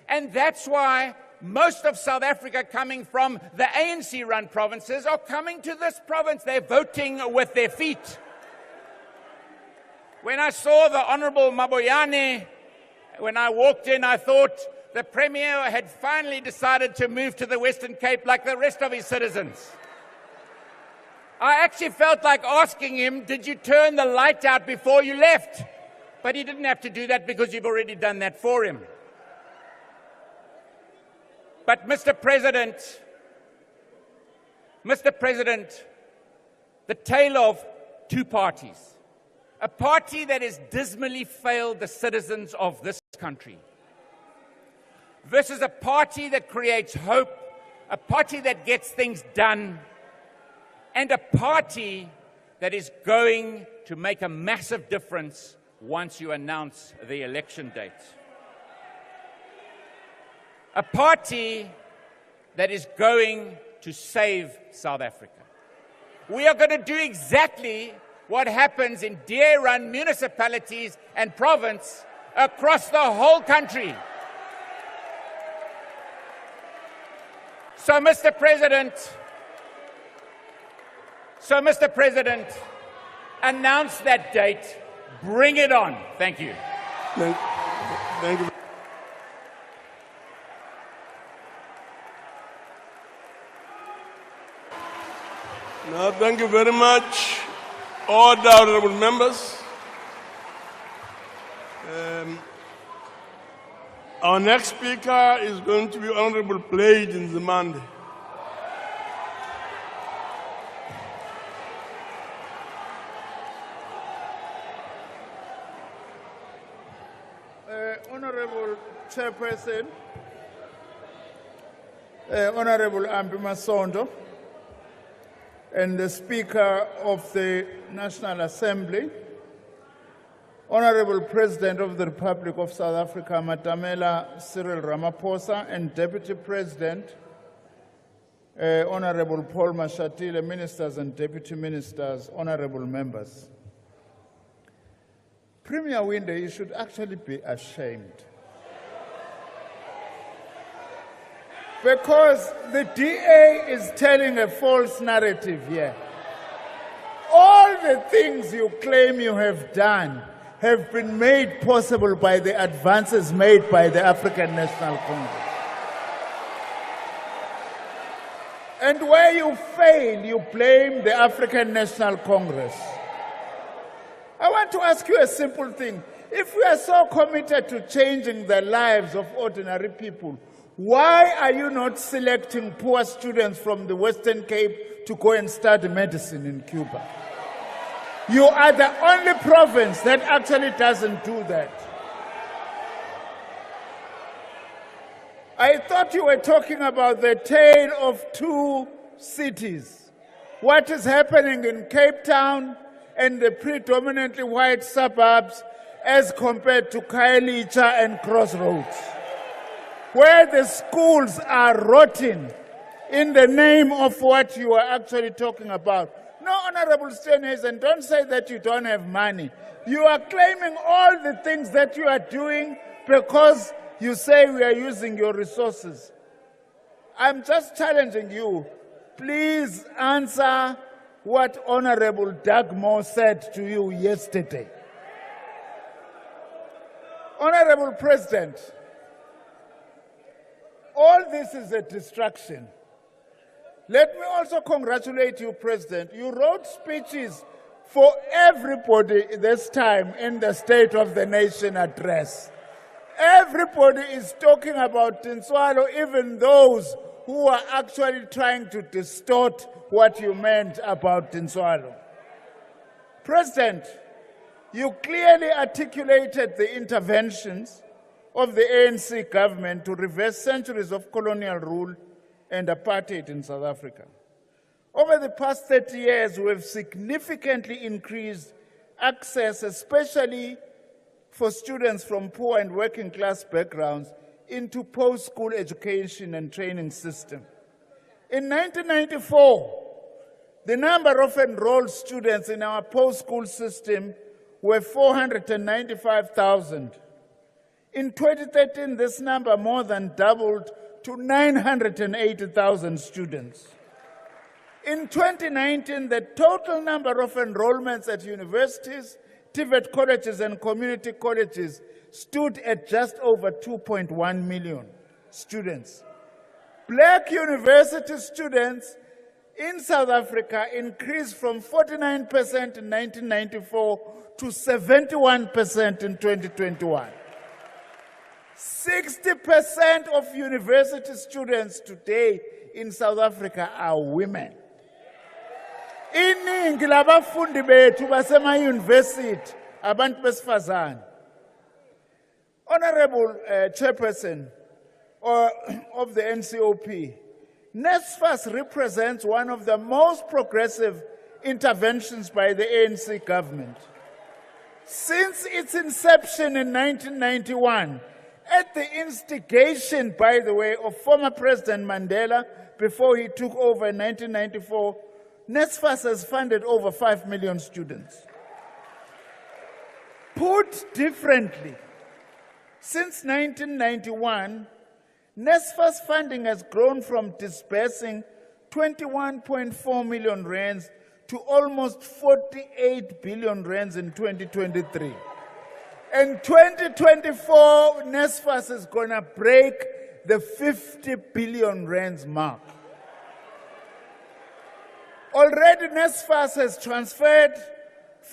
and that's why most of South Africa coming from the ANC-run provinces are coming to this province. They're voting with their feet. When I saw the Honourable Maboyane, when I walked in, I thought the Premier had finally decided to move to the Western Cape like the rest of his citizens. I actually felt like asking him, did you turn the light out before you left? But he didn't have to do that because you've already done that for him. But Mr. President, the tale of 2 parties. A party that has dismally failed the citizens of this country. This is a party that creates hope, a party that gets things done, and a party that is going to make a massive difference once you announce the election date. A party that is going to save South Africa. We are going to do exactly what happens in DA-run municipalities and province across the whole country. So, Mr. President, announce that date. Bring it on. Thank you. Thank you. No, thank you very much, all the honourable members. Our next speaker is going to be Honourable Blade in Nzimande. Honourable Chairperson, Honourable Ambi Masondo, and the Speaker of the National Assembly, Honourable President of the Republic of South Africa, Matamela Cyril Ramaphosa, and Deputy President, Honourable Paul Mashatile, Ministers and Deputy Ministers, Honourable Members. Premier Winde, you should actually be ashamed. Because the DA is telling a false narrative here. All the things you claim you have done have been made possible by the advances made by the African National Congress. And where you fail, you blame the African National Congress. I want to ask you a simple thing. If we are so committed to changing the lives of ordinary people, why are you not selecting poor students from the Western Cape to go and study medicine in Cuba? You are the only province that actually doesn't do that. I thought you were talking about the tale of 2 cities. What is happening in Cape Town and the predominantly white suburbs as compared to Khayelitsha and Crossroads, where the schools are rotting in the name of what you are actually talking about. No, Honorable Steenhuisen, don't say that you don't have money. You are claiming all the things that you are doing because you say we are using your resources. I'm just challenging you. Please answer what Honorable Doug Moore said to you yesterday. Honorable President, all this is a distraction. Let me also congratulate you, President. You wrote speeches for everybody this time in the State of the Nation address. Everybody is talking about Tinswalo, even those who are actually trying to distort what you meant about Tinswalo. President, you clearly articulated the interventions of the ANC government to reverse centuries of colonial rule and apartheid in South Africa. Over the past 30 years, we have significantly increased access, especially for students from poor and working class backgrounds, into post-school education and training system. In 1994, the number of enrolled students in our post-school system were 495,000. In 2013, this number more than doubled to 980,000 students. In 2019, the total number of enrollments at universities, TVET colleges, and community colleges stood at just over 2.1 million students. Black university students in South Africa increased from 49% in 1994 to 71% in 2021. 60% of university students today in South Africa are women. Iningi labafundi bethu basema university abantu besifazane. Honorable Chairperson of the NCOP, NSFAS represents one of the most progressive interventions by the ANC government. Since its inception in 1991, at the instigation, by the way, of former President Mandela before he took over in 1994, NSFAS has funded over 5 million students. Put differently, since 1991, NSFAS funding has grown from disbursing 21.4 million rands to almost 48 billion rands in 2023. In 2024, NSFAS is going to break the 50 billion rands mark. Already, NSFAS has transferred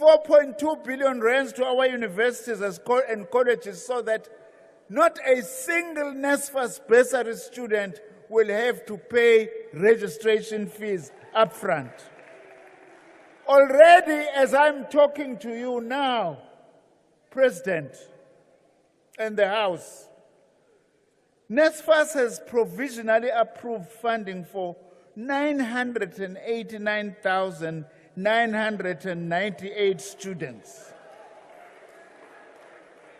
4.2 billion rands to our universities and colleges so that not a single NSFAS bursary student will have to pay registration fees upfront. Already, as I'm talking to you now, President and the House, NSFAS has provisionally approved funding for 989,998 students.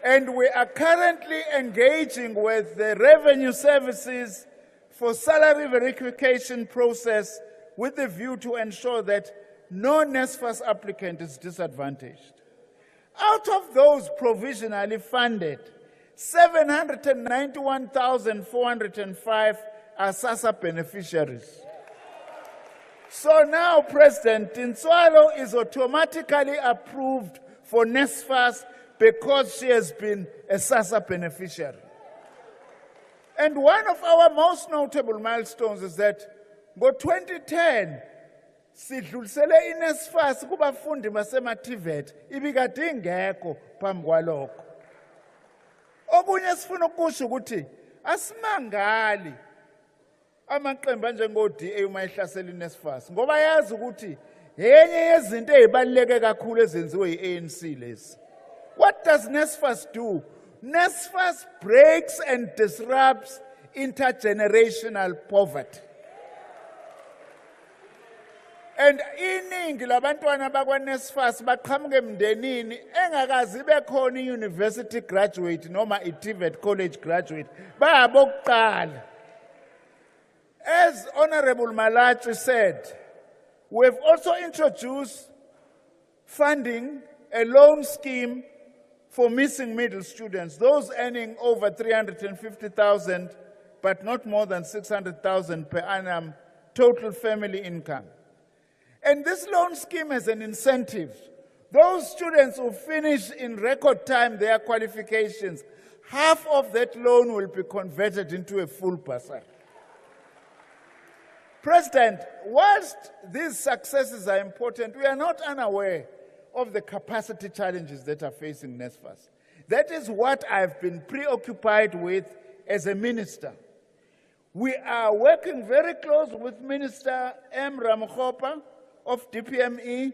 And we are currently engaging with the revenue services for salary verification process with the view to ensure that no NSFAS applicant is disadvantaged. Out of those provisionally funded, 791,405 are SASSA beneficiaries. So now, President, Tinswalo is automatically approved for NSFAS because she has been a SASSA beneficiary. And one of our most notable milestones is that by 2010, sidlulisele iNSFAS kubafundi basema-TVET ibikade ingekho phambi kwalokho. Okunye sifuna ukusho ukuthi asimangali amaqembu anjengo-DA uma ehlasela iNSFAS ngoba yazi ukuthi yenye yezinto ezibaluleke kakhulu ezenziwe yi-ANC lezi. What does NSFAS do? NSFAS breaks and disrupts intergenerational poverty. And iningi labantwana bakwa-NSFAS baqhamuke emndenini engakaze ibe khona i-university graduate noma i-TVET college graduate bayabokuqala. As Honorable Malachi said, we have also introduced funding, a loan scheme for missing middle students, those earning over 350,000 but not more than 600,000 per annum total family income. And this loan scheme has an incentive. Those students who finish in record time their qualifications, half of that loan will be converted into a full bursary. President, whilst these successes are important, we are not unaware of the capacity challenges that are facing NSFAS. That is what I've been preoccupied with as a minister. We are working very close with Minister M. Ramokgopa of DPME.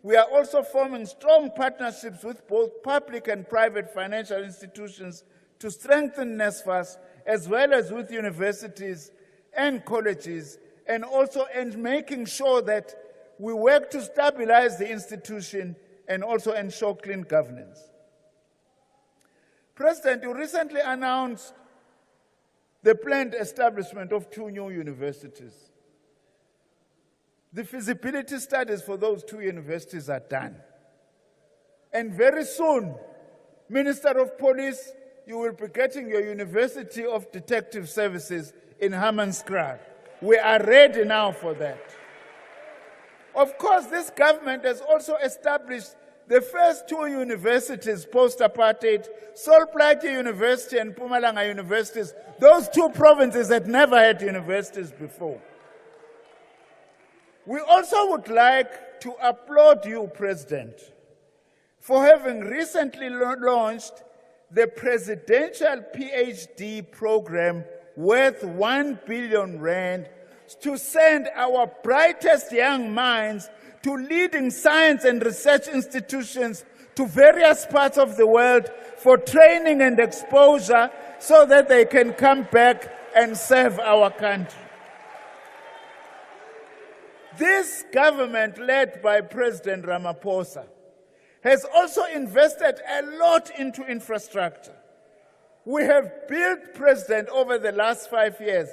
We are also forming strong partnerships with both public and private financial institutions to strengthen NSFAS, as well as with universities and colleges, and also making sure that we work to stabilize the institution and also ensure clean governance. President, you recently announced the planned establishment of 2 new universities. The feasibility studies for those 2 universities are done. And very soon, Minister of Police, you will be getting your University of Detective Services in Hammanskraal. We are ready now for that. Of course, this government has also established the first 2 universities post-apartheid, Solplaatje University and Mpumalanga universities. Those 2 provinces had never had universities before. We also would like to applaud you, President, for having recently launched the Presidential PhD program worth 1 billion rand to send our brightest young minds to leading science and research institutions to various parts of the world for training and exposure so that they can come back and serve our country. This government, led by President Ramaphosa, has also invested a lot into infrastructure. We have built, President, over the last 5 years,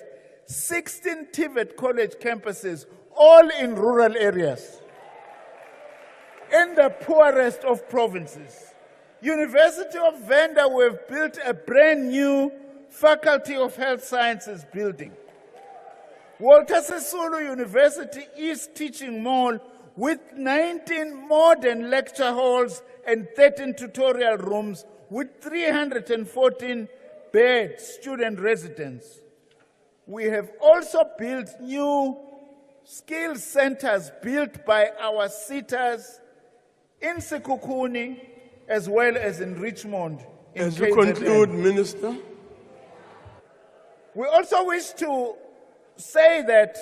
16 TVET college campuses, all in rural areas, in the poorest of provinces. University of Venda, we have built a brand new Faculty of Health Sciences building. Walter Sisulu University East Teaching Mall with 19 modern lecture halls and 13 tutorial rooms with 314 bed student residence. We have also built new skill centers built by our sitters in Sekhukhune as well as in Richmond. As you conclude, Minister. We also wish to say that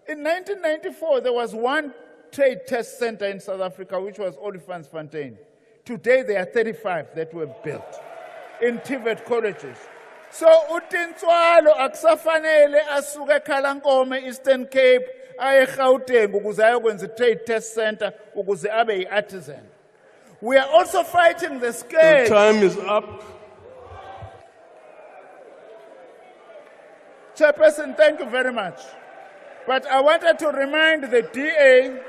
in 1994 there was one trade test center in South Africa, which was Olifantsfontein. Today there are 35 that were built in TVET colleges. So uTintswalo akusafanele asuke eKhalankome Eastern Cape aye eGauteng ukuze ayokwenza i-trade test center ukuze abe yi-artisan. We are also fighting the scale. Your time is up. Chairperson, thank you very much. But I wanted to remind the DA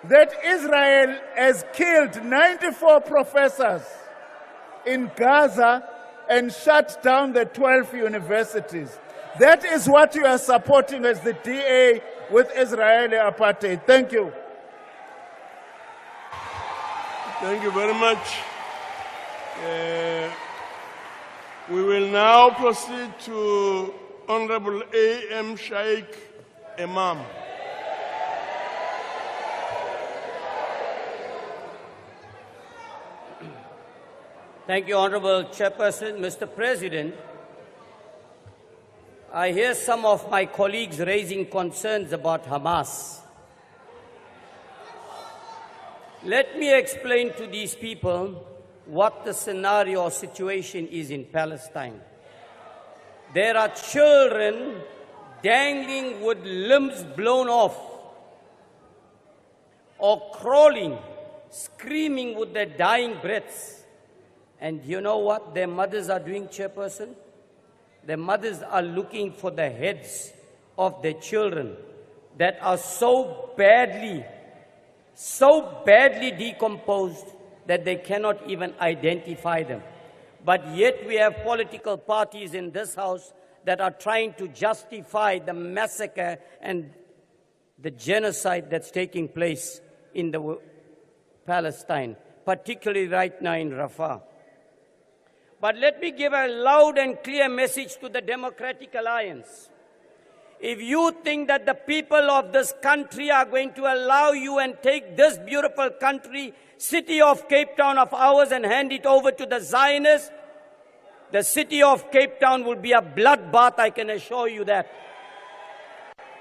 that Israel has killed 94 professors in Gaza and shut down the 12 universities. That is what you are supporting as the DA with Israeli apartheid. Thank you. Thank you very much. We will now proceed to Honorable A.M. Shaikh Imam. Thank you, Honorable Chairperson. Mr. President, I hear some of my colleagues raising concerns about Hamas. Let me explain to these people what the scenario or situation is in Palestine. There are children dangling with limbs blown off, or crawling, screaming with their dying breaths. And you know what their mothers are doing, Chairperson? Their mothers are looking for the heads of their children that are so badly decomposed that they cannot even identify them. But yet we have political parties in this House that are trying to justify the massacre and the genocide that's taking place in Palestine, particularly right now in Rafah. But let me give a loud and clear message to the Democratic Alliance. If you think that the people of this country are going to allow you and take this beautiful country, city of Cape Town of ours, and hand it over to the Zionists, the city of Cape Town will be a bloodbath, I can assure you that.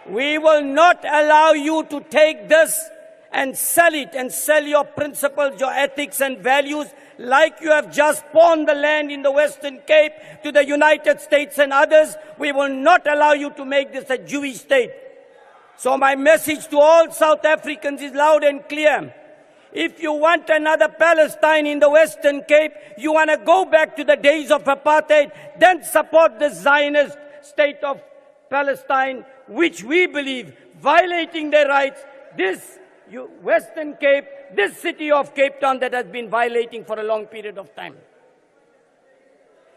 We will not allow you to take this and sell it and sell your principles, your ethics and values like you have just pawned the land in the Western Cape to the United States and others. We will not allow you to make this a Jewish state. So my message to all South Africans is loud and clear. If you want another Palestine in the Western Cape, you want to go back to the days of apartheid, then support the Zionist state of Palestine, which we believe violating their rights, this Western Cape, this city of Cape Town that has been violating for a long period of time.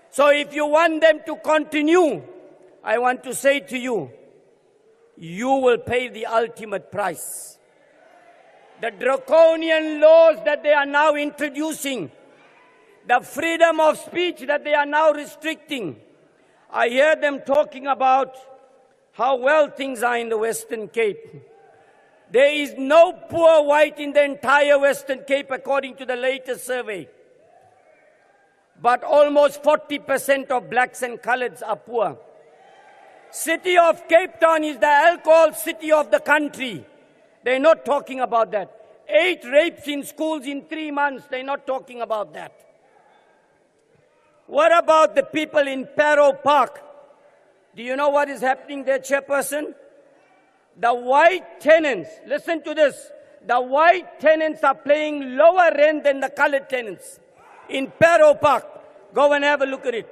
So if you want them to continue, I want to say to you, you will pay the ultimate price. The draconian laws that they are now introducing, the freedom of speech that they are now restricting. I hear them talking about how well things are in the Western Cape. There is no poor white in the entire Western Cape according to the latest survey. But almost 40% of blacks and coloreds are poor. City of Cape Town is the alcohol city of the country. They're not talking about that. 8 rapes in schools in 3 months. They're not talking about that. What about the people in Parow Park? Do you know what is happening there, Chairperson? The white tenants, listen to this, the white tenants are paying lower rent than the colored tenants. In Parow Park, go and have a look at it.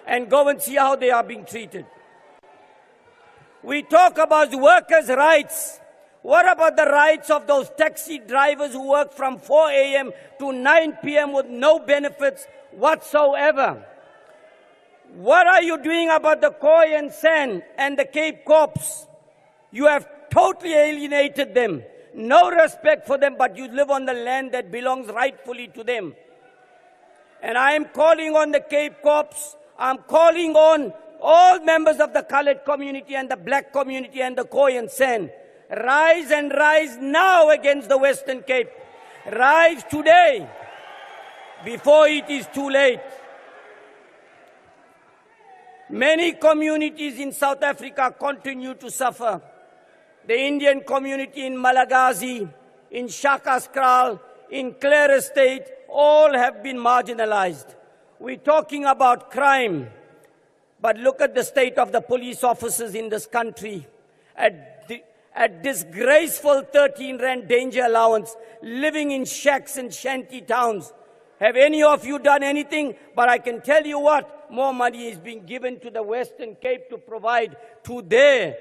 And go and see how they are being treated. We talk about workers' rights. What about the rights of those taxi drivers who work from 4 a.m. to 9 p.m. with no benefits whatsoever? What are you doing about the Khoi and San and the Cape Corps? You have totally alienated them. No respect for them, but you live on the land that belongs rightfully to them. And I am calling on the Cape Corps. I'm calling on all members of the colored community and the black community and the Khoi and San. Rise and rise now against the Western Cape. Rise today before it is too late. Many communities in South Africa continue to suffer. The Indian community in Malagasy, in Shakaskral, in Clare Estate, all have been marginalized. We're talking about crime, but look at the state of the police officers in this country. At disgraceful 13 rand danger allowance, living in shacks and shanty towns. Have any of you done anything? But I can tell you what, more money is being given to the Western Cape to provide to their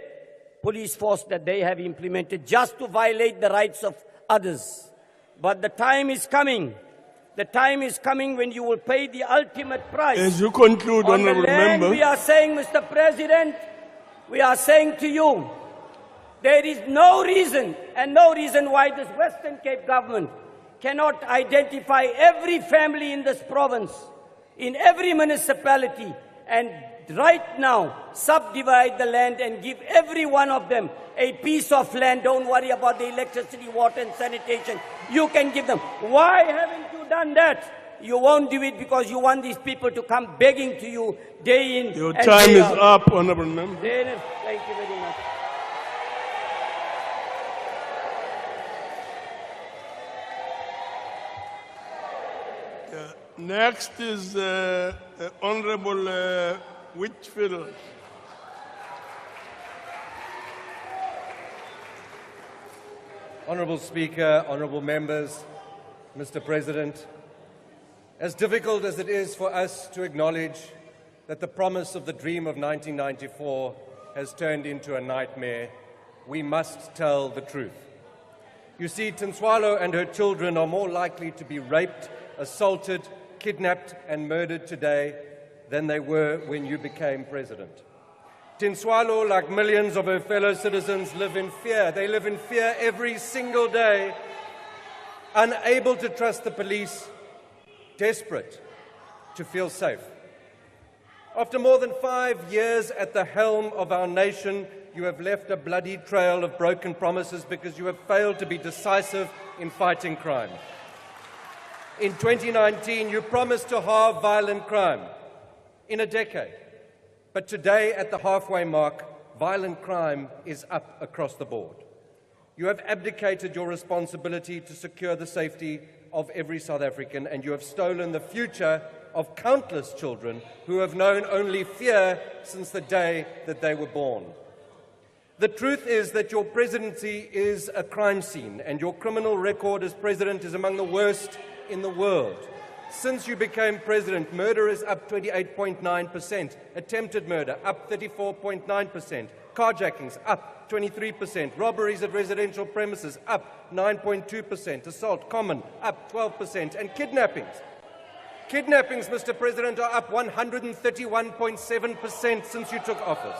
police force that they have implemented just to violate the rights of others. But the time is coming. The time is coming when you will pay the ultimate price. As you conclude, Honourable Member. We are saying, Mr. President, we are saying to you, there is no reason why this Western Cape government cannot identify every family in this province, in every municipality, and right now subdivide the land and give every one of them a piece of land. Don't worry about the electricity, water and sanitation. You can give them. Why haven't you done that? You won't do it because you want these people to come begging to you day in Your and time day is out. up, Honourable Member. Thank you very much. Next is Honourable Whitfield. Honourable Speaker, honourable members, Mr. President, as difficult as it is for us to acknowledge that the promise of the dream of 1994 has turned into a nightmare, we must tell the truth. You see, Tinswalo and her children are more likely to be raped, assaulted, kidnapped and murdered today than they were when you became president. Tinswalo, like millions of her fellow citizens, live in fear. They live in fear every single day, unable to trust the police, desperate to feel safe. After more than 5 years at the helm of our nation, you have left a bloody trail of broken promises because you have failed to be decisive in fighting crime. In 2019, you promised to halve violent crime in a decade. But today, at the halfway mark, violent crime is up across the board. You have abdicated your responsibility to secure the safety of every South African, and you have stolen the future of countless children who have known only fear since the day that they were born. The truth is that your presidency is a crime scene, and your criminal record as president is among the worst in the world. Since you became president, murder is up 28.9%, attempted murder up 34.9%, carjackings up 23%, robberies at residential premises up 9.2%, assault common up 12%, and kidnappings, Mr. President, are up 131.7% since you took office.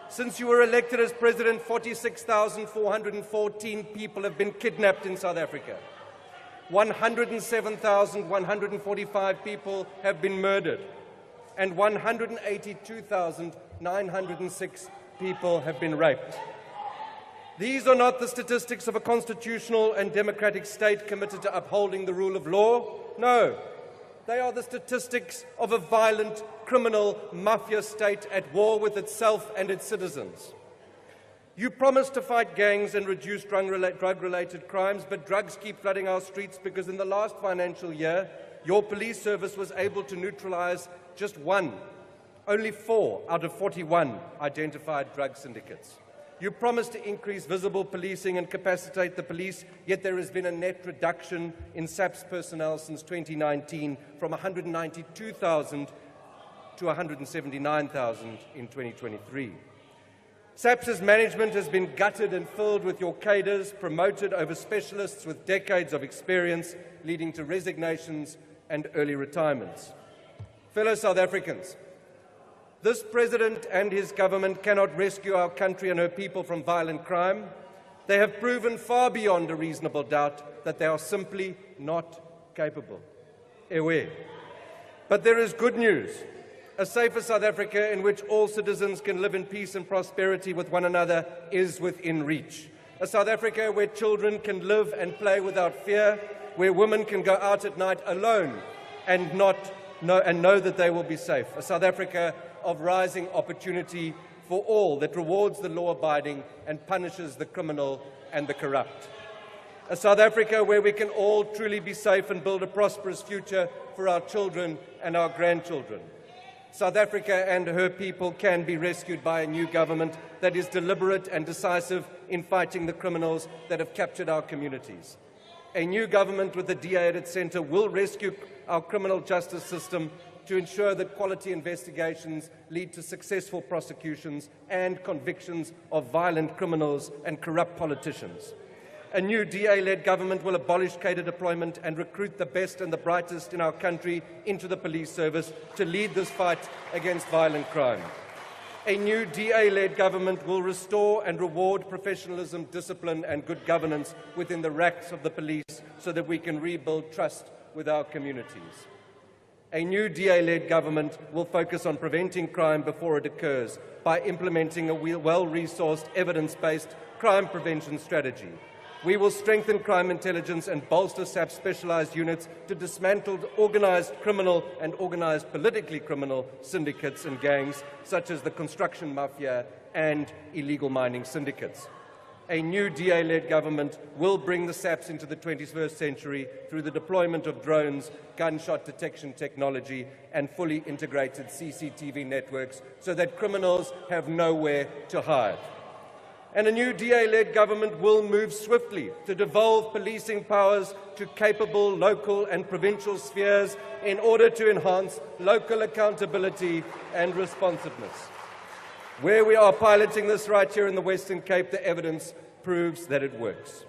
Since you were elected as president, 46,414 people have been kidnapped in South Africa. 107,145 people have been murdered, and 182,906 people have been raped. These are not the statistics of a constitutional and democratic state committed to upholding the rule of law. No, they are the statistics of a violent, criminal, mafia state at war with itself and its citizens. You promised to fight gangs and reduce drug-related crimes, but drugs keep flooding our streets because in the last financial year, your police service was able to neutralize just only 4 out of 41 identified drug syndicates. You promised to increase visible policing and capacitate the police, yet there has been a net reduction in SABC personnel since 2019 from 192,000 to 179,000 in 2023. SABC's management has been gutted and filled with your cadres, promoted over specialists with decades of experience, leading to resignations and early retirements. Fellow South Africans, this president and his government cannot rescue our country and her people from violent crime. They have proven far beyond a reasonable doubt that they are simply not capable. But there is good news. A safer South Africa in which all citizens can live in peace and prosperity with one another is within reach. A South Africa where children can live and play without fear, where women can go out at night alone and know that they will be safe. A South Africa of rising opportunity for all that rewards the law-abiding and punishes the criminal and the corrupt. A South Africa where we can all truly be safe and build a prosperous future for our children and our grandchildren. South Africa and her people can be rescued by a new government that is deliberate and decisive in fighting the criminals that have captured our communities. A new government with the DA at its centre will rescue our criminal justice system to ensure that quality investigations lead to successful prosecutions and convictions of violent criminals and corrupt politicians. A new DA-led government will abolish cadre deployment and recruit the best and the brightest in our country into the police service to lead this fight against violent crime. A new DA-led government will restore and reward professionalism, discipline and good governance within the ranks of the police so that we can rebuild trust with our communities. A new DA-led government will focus on preventing crime before it occurs by implementing a well-resourced, evidence-based crime prevention strategy. We will strengthen crime intelligence and bolster SAP's specialized units to dismantle organized criminal and organized politically criminal syndicates and gangs, such as the construction mafia and illegal mining syndicates. A new DA-led government will bring the SAPs into the 21st century through the deployment of drones, gunshot detection technology, and fully integrated CCTV networks so that criminals have nowhere to hide. And a new DA-led government will move swiftly to devolve policing powers to capable local and provincial spheres in order to enhance local accountability and responsiveness. Where we are piloting this right here in the Western Cape, the evidence proves that it works.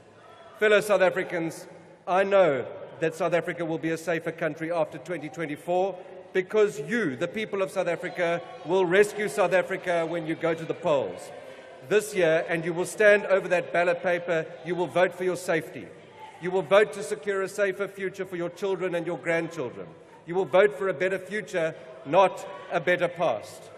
Fellow South Africans, I know that South Africa will be a safer country after 2024 because you, the people of South Africa, will rescue South Africa when you go to the polls this year, and you will stand over that ballot paper. You will vote for your safety. You will vote to secure a safer future for your children and your grandchildren. You will vote for a better future, not a better past.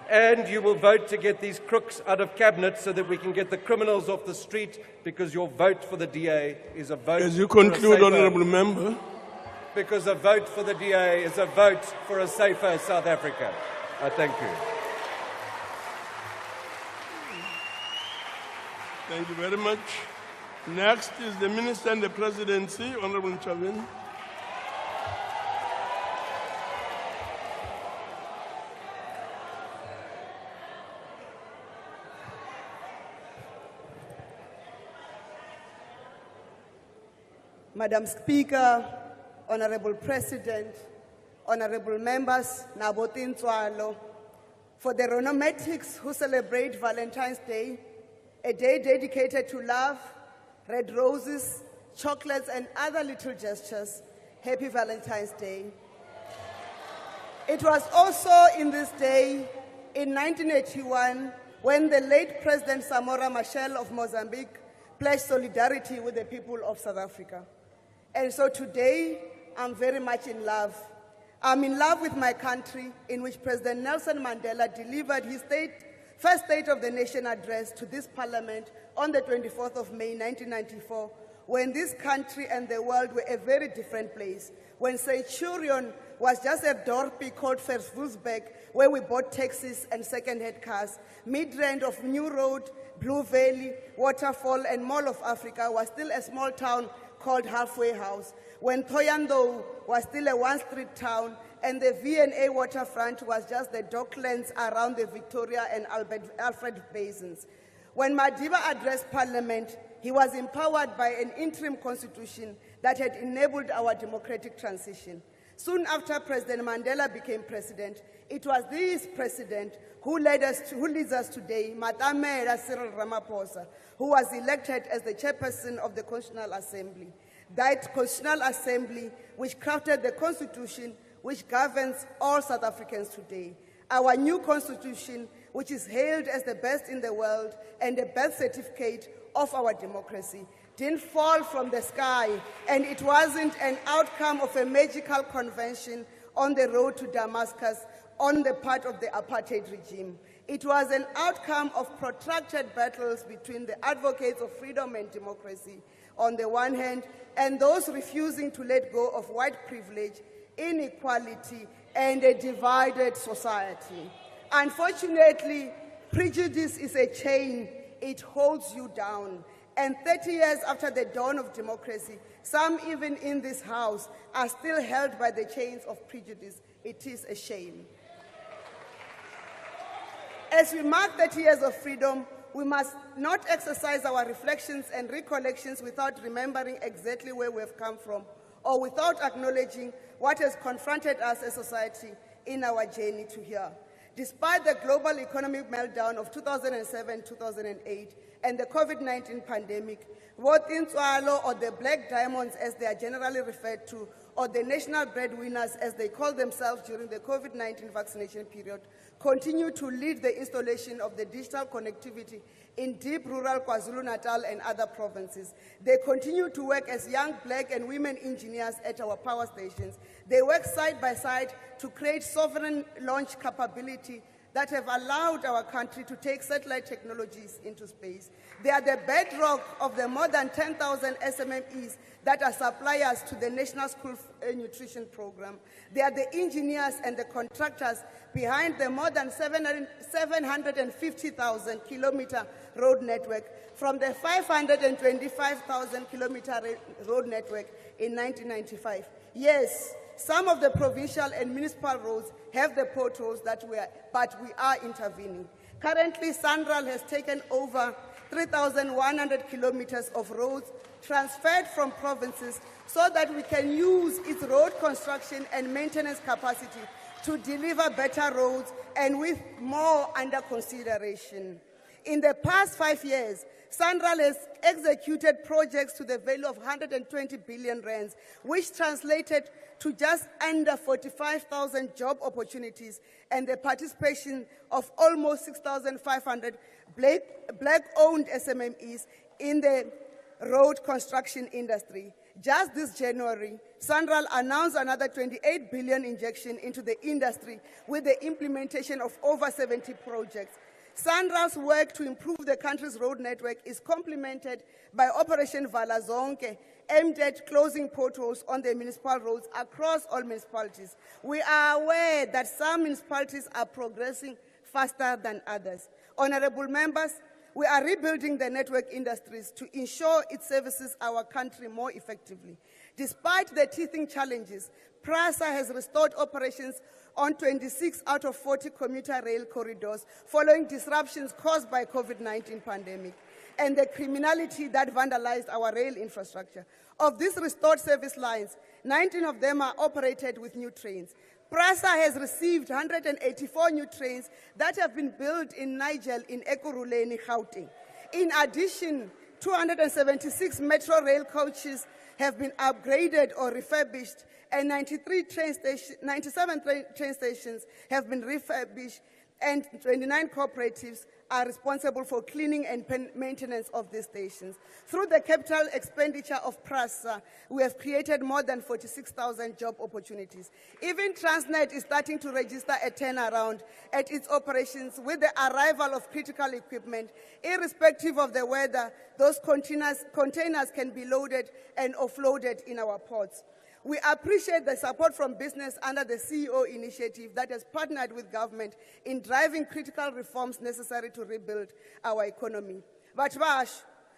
And you will vote to get these crooks out of cabinet so that we can get the criminals off the street, because your vote for the DA is a vote As you for a conclude, safer, Honourable Member. because a vote for the DA is a vote for a safer South Africa. I thank you. Thank you very much. Next is the Minister and the Presidency, Honourable Chavin. Madam Speaker, Honorable President, Honorable Members, Nabotin Tswalo, for the Ronomatics who celebrate Valentine's Day, a day dedicated to love, red roses, chocolates, and other little gestures, happy Valentine's Day. It was also in this day, in 1981, when the late President Samora Machel of Mozambique pledged solidarity with the people of South Africa. And so today, I'm very much in love. I'm in love with my country, in which President Nelson Mandela delivered his first State of the Nation address to this Parliament on the 24th of May, 1994, when this country and the world were a very different place, when Centurion was just a dorpy called Verswoelsbeek, where we bought taxis and second-hand cars. Midrand of New Road, Blue Valley, Waterfall, and Mall of Africa was still a small town called Halfway House, when Thoyando was still a one-street town, and the V&A waterfront was just the docklands around the Victoria and Alfred Basins. When Madiba addressed Parliament, he was empowered by an interim constitution that had enabled our democratic transition. Soon after President Mandela became president, it was this president who leads us today, Matamela Cyril Ramaphosa, who was elected as the chairperson of the Constitutional Assembly. That Constitutional Assembly which crafted the Constitution which governs all South Africans today. Our new Constitution, which is hailed as the best in the world and the birth certificate of our democracy, didn't fall from the sky, and it wasn't an outcome of a magical convention on the road to Damascus on the part of the apartheid regime. It was an outcome of protracted battles between the advocates of freedom and democracy on the one hand, and those refusing to let go of white privilege, inequality, and a divided society. Unfortunately, prejudice is a chain. It holds you down. And 30 years after the dawn of democracy, some even in this house are still held by the chains of prejudice. It is a shame. As we mark 30 years of freedom, we must not exercise our reflections and recollections without remembering exactly where we have come from, or without acknowledging what has confronted us as a society in our journey to here. Despite the global economic meltdown of 2007-2008 and the COVID-19 pandemic, Wotintswalo, or the Black Diamonds as they are generally referred to, or the national breadwinners as they call themselves during the COVID-19 vaccination period, continue to lead the installation of the digital connectivity in deep rural KwaZulu-Natal and other provinces. They continue to work as young black and women engineers at our power stations. They work side by side to create sovereign launch capability that have allowed our country to take satellite technologies into space. They are the bedrock of the more than 10,000 SMMEs that are suppliers to the National School Nutrition Program. They are the engineers and the contractors behind the more than 750,000 kilometer road network from the 525,000 kilometer road network in 1995. Yes, some of the provincial and municipal roads have the potholes but we are intervening. Currently, SANRAL has taken over 3,100 kilometers of roads transferred from provinces so that we can use its road construction and maintenance capacity to deliver better roads and with more under consideration. In the past 5 years, SANRAL has executed projects to the value of 120 billion rands, which translated to just under 45,000 job opportunities and the participation of almost 6,500 black-owned SMMEs in the road construction industry. Just this January, SANRAL announced another 28 billion injection into the industry with the implementation of over 70 projects. SANRAL's work to improve the country's road network is complemented by Operation Vala Zonke, aimed at closing potholes on the municipal roads across all municipalities. We are aware that some municipalities are progressing faster than others. Honorable members, we are rebuilding the network industries to ensure it services our country more effectively. Despite the teething challenges, PRASA has restored operations on 26 out of 40 commuter rail corridors following disruptions caused by COVID-19 pandemic and the criminality that vandalized our rail infrastructure. Of these restored service lines, 19 of them are operated with new trains. PRASA has received 184 new trains that have been built in Nigel in Ekurhuleni, Gauteng. In addition, 276 metro rail coaches have been upgraded or refurbished, and 97 train stations have been refurbished, and 29 cooperatives are responsible for cleaning and maintenance of these stations. Through the capital expenditure of PRASA, we have created more than 46,000 job opportunities. Even Transnet is starting to register a turnaround at its operations with the arrival of critical equipment. Irrespective of the weather, those containers can be loaded and offloaded in our ports. We appreciate the support from business under the CEO initiative that has partnered with government in driving critical reforms necessary to rebuild our economy. But vash,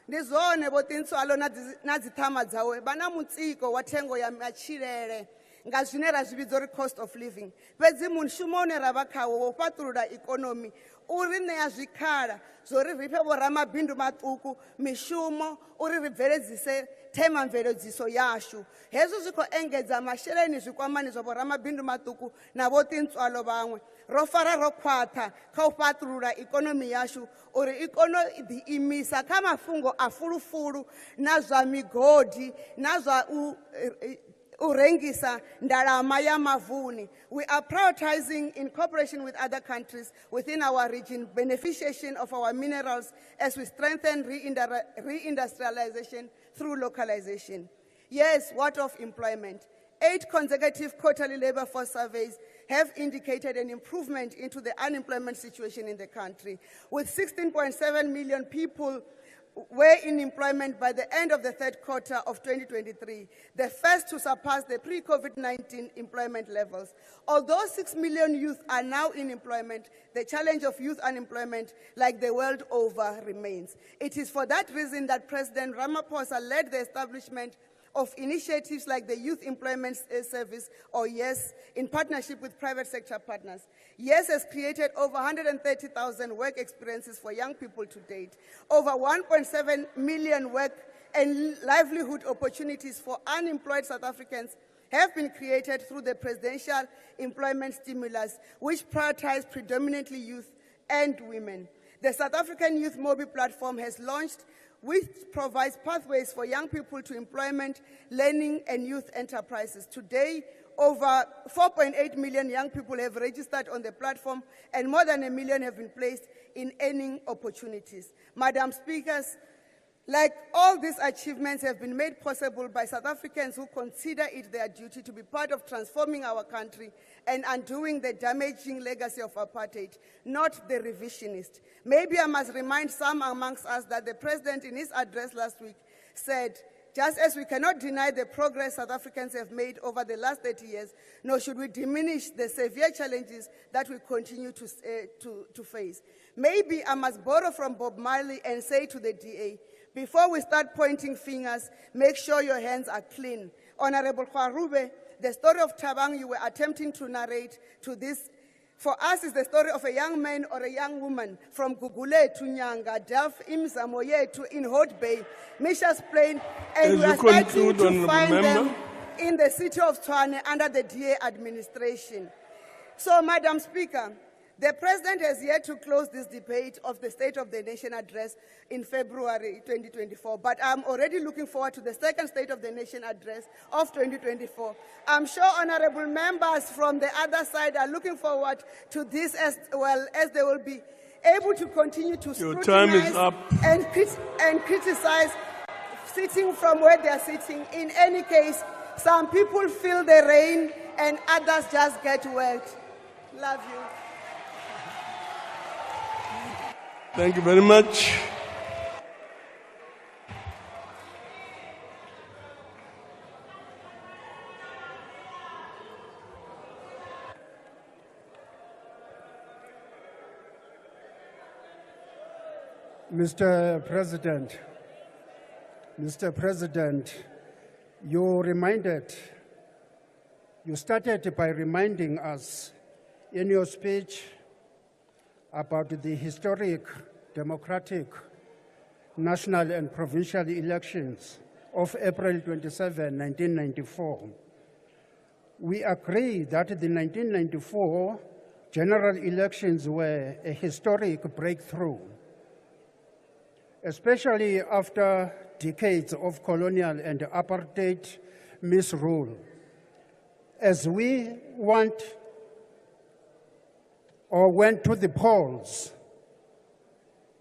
ndizone botintswalo nadzithama dzawe bana mutsiko wa thengo ya machilele nga zwine ra zwividza uri cost of living. Fhedzi mushumo une ra vha khawo wo fhaṱulula ikonomi uri ṋea zwikhala zwo ri ri fhe vhoramabindu maṱuku mishumo uri ri bveledzise themamveledziso yashu. Hezwo zwi khou engedza masheleni zwikwamani zwa vhoramabindu maṱuku na vhotintswalo vhaṅwe. Ro fara ro khwaṱha kha u fhaṱulula ikonomi yashu uri i kone u ḓiimisa kha mafhungo a fulufulu na zwa migodi na zwa urengisa ndalama ya mavuni. We are prioritizing, in cooperation with other countries within our region, beneficiation of our minerals as we strengthen reindustrialization through localization. Yes, what of employment? 8 consecutive quarterly labor force surveys have indicated an improvement into the unemployment situation in the country, with 16.7 million people were in employment by the end of the third quarter of 2023, the first to surpass the pre-COVID-19 employment levels. Although 6 million youth are now in employment, the challenge of youth unemployment, like the world over, remains. It is for that reason that President Ramaphosa led the establishment of initiatives like the Youth Employment Service, or YES, in partnership with private sector partners. YES has created over 130,000 work experiences for young people to date. Over 1.7 million work and livelihood opportunities for unemployed South Africans have been created through the Presidential Employment Stimulus, which prioritizes predominantly youth and women. The South African Youth Mobile Platform has launched, which provides pathways for young people to employment, learning, and youth enterprises. Today, over 4.8 million young people have registered on the platform, and more than 1 million have been placed in earning opportunities. Madam Speakers, like all these achievements have been made possible by South Africans who consider it their duty to be part of transforming our country and undoing the damaging legacy of apartheid, not the revisionist. Maybe I must remind some amongst us that the President in his address last week said, just as we cannot deny the progress South Africans have made over the last 30 years, nor should we diminish the severe challenges that we continue to face. Maybe I must borrow from Bob Marley and say to the DA, before we start pointing fingers, make sure your hands are clean. Honorable Kwarube, the story of Thabang you were attempting to narrate to this For us, it's the story of a young man or a young woman from Gugule to Nyanga, Delf, Imzamo yetu in Hot Bay, Misha's Plain, and we are starting to find them in the city of Tshwane under the DA administration. So, Madam Speaker, the President has yet to close this debate of the State of the Nation address in February 2024, but I'm already looking forward to the second State of the Nation address of 2024. I'm sure honorable members from the other side are looking forward to this as well, as they will be able to continue to scrutinize and criticize sitting from where they are sitting. In any case, some people feel the rain and others just get wet. Love you. Thank you very much. Mr. President, you started by reminding us in your speech about the historic democratic national and provincial elections of April 27, 1994. We agree that the 1994 general elections were a historic breakthrough, especially after decades of colonial and apartheid misrule. As we went to the polls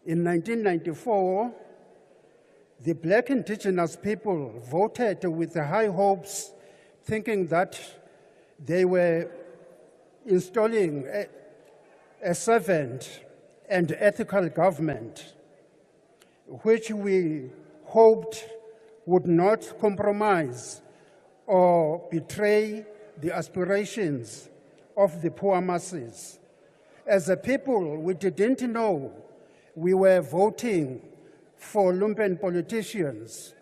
in 1994, the Black indigenous people voted with high hopes, thinking that they were installing a servant and ethical government, which we hoped would not compromise or betray the aspirations of the poor masses. As a people, we didn't know we were voting for lumpen politicians,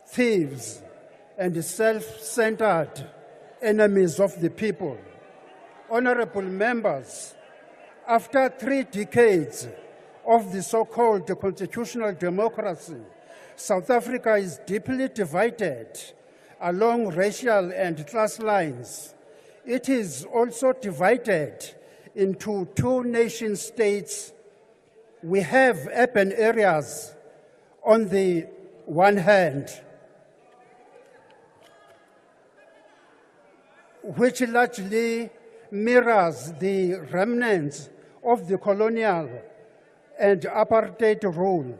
thieves, and self-centered enemies of the people. Honorable members, after 3 decades of the so-called constitutional democracy, South Africa is deeply divided along racial and class lines. It is also divided into 2 nation states. We have urban areas on the one hand, which largely mirrors the remnants of the colonial and apartheid rule,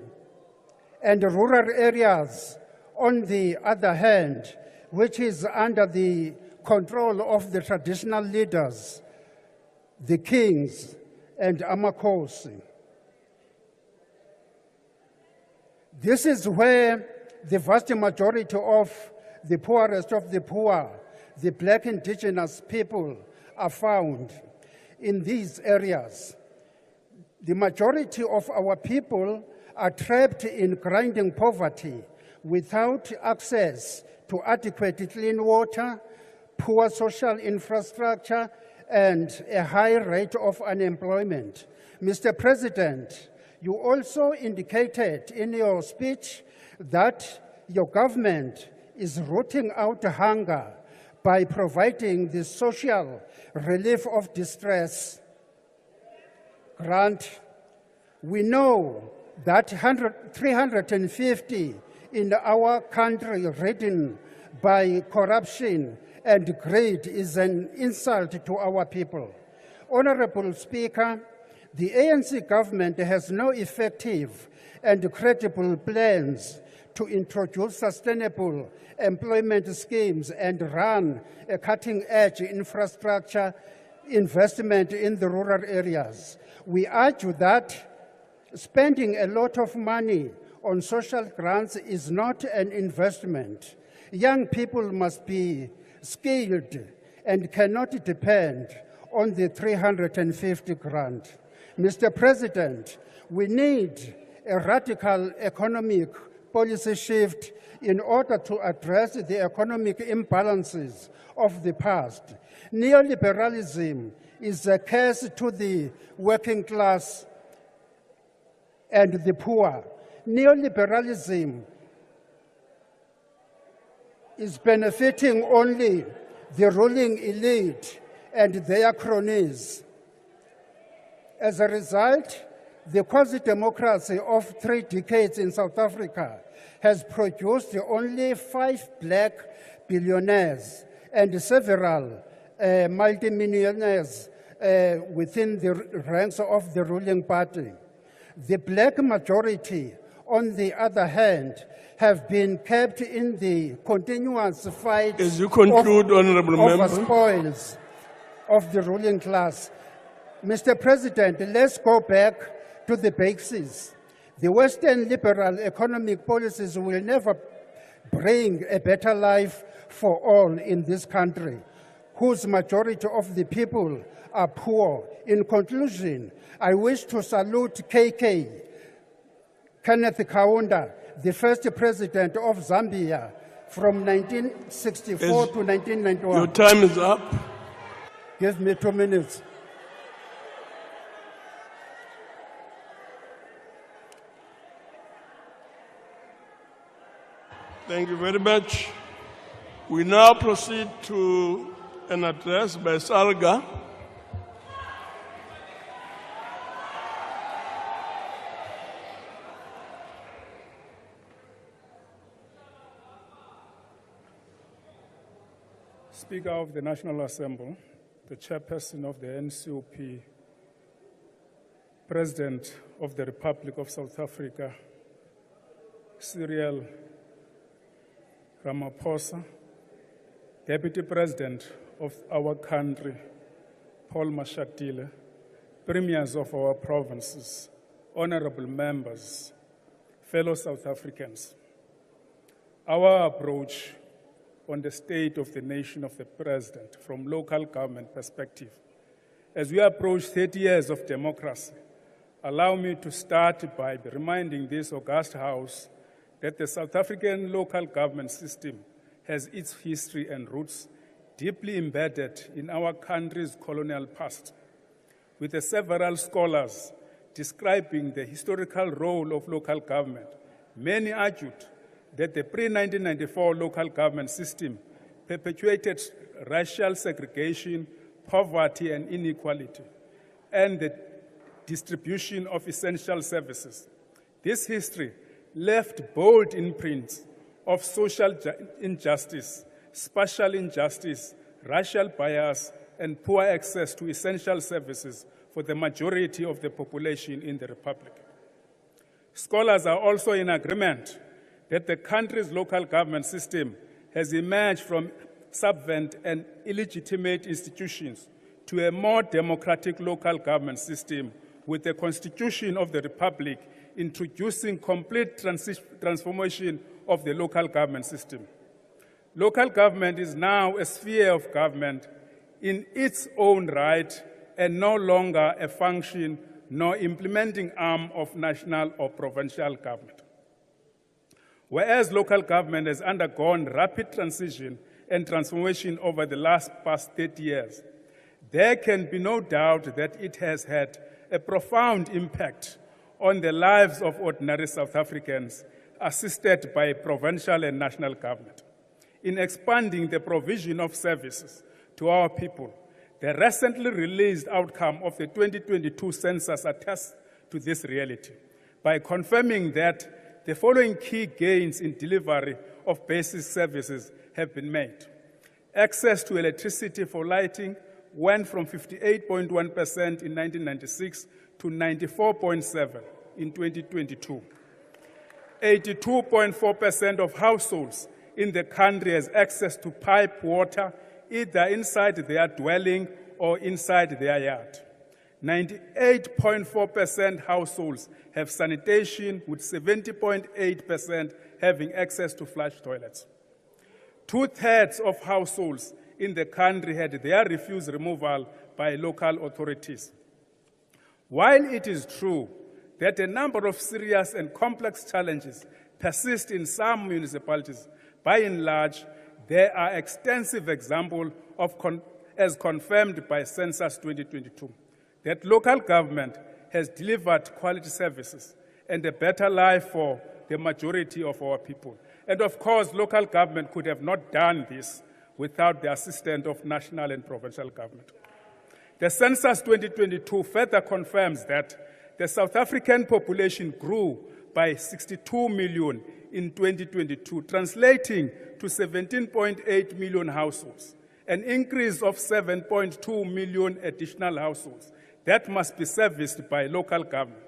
and rural areas on the other hand, which is under the control of the traditional leaders, the kings and amakhosi. This is where the vast majority of the poorest of the poor, the Black indigenous people, are found in these areas. The majority of our people are trapped in grinding poverty without access to adequate clean water, poor social infrastructure, and a high rate of unemployment. Mr. President, you also indicated in your speech that your government is rooting out hunger by providing the social relief of distress grant. We know that 350 in our country ridden by corruption and greed is an insult to our people. Honorable Speaker, the ANC government has no effective and credible plans to introduce sustainable employment schemes and run a cutting-edge infrastructure investment in the rural areas. We argue that spending a lot of money on social grants is not an investment. Young people must be skilled and cannot depend on the 350 grant. Mr. President, we need a radical economic policy shift in order to address the economic imbalances of the past. Neoliberalism is a curse to the working class and the poor. Neoliberalism is benefiting only the ruling elite and their cronies. As a result, the quasi-democracy of 3 decades in South Africa has produced only 5 black billionaires and several multimillionaires within the ranks of the ruling party. The black majority, on the other hand, have been kept in the continuous fight As you conclude, Honourable Member. spoils of the ruling class. Mr. President, let's go back to the basics. The Western liberal economic policies will never bring a better life for all in this country, whose majority of the people are poor. In conclusion, I wish to salute KK, Kenneth Kaunda, the first president of Zambia from 1964 to 1991. Your time is up. Give me 2 minutes. Thank you very much. We now proceed to an address by Sarga. Speaker of the National Assembly, the chairperson of the NCOP, President of the Republic of South Africa, Cyril Ramaphosa, Deputy President of our country, Paul Mashatile, Premiers of our provinces, honorable members, fellow South Africans. Our approach on the state of the nation of the President from local government perspective, as we approach 30 years of democracy, allow me to start by reminding this august House that the South African local government system has its history and roots deeply embedded in our country's colonial past, with the several scholars describing the historical role of local government. Many argued that the pre-1994 local government system perpetuated racial segregation, poverty and inequality, and the distribution of essential services. This history left bold imprints of social injustice, spatial injustice, racial bias, and poor access to essential services for the majority of the population in the Republic. Scholars are also in agreement that the country's local government system has emerged from subvent and illegitimate institutions to a more democratic local government system, with the Constitution of the Republic introducing complete transformation of the local government system. Local government is now a sphere of government in its own right and no longer a function nor implementing arm of national or provincial government. Whereas local government has undergone rapid transition and transformation over the past 30 years, there can be no doubt that it has had a profound impact on the lives of ordinary South Africans, assisted by provincial and national government. In expanding the provision of services to our people, the recently released outcome of the 2022 census attests to this reality by confirming that the following key gains in delivery of basic services have been made. Access to electricity for lighting went from 58.1% in 1996 to 94.7% in 2022. 82.4% of households in the country has access to pipe water, either inside their dwelling or inside their yard. 98.4% households have sanitation, with 70.8% having access to flush toilets. 2/3 of households in the country had their refuse removal by local authorities. While it is true that a number of serious and complex challenges persist in some municipalities, by and large, there are extensive examples of, as confirmed by Census 2022, that local government has delivered quality services and a better life for the majority of our people. And of course, local government could have not done this without the assistance of national and provincial government. The Census 2022 further confirms that the South African population grew by 62 million in 2022, translating to 17.8 million households, an increase of 7.2 million additional households that must be serviced by local government.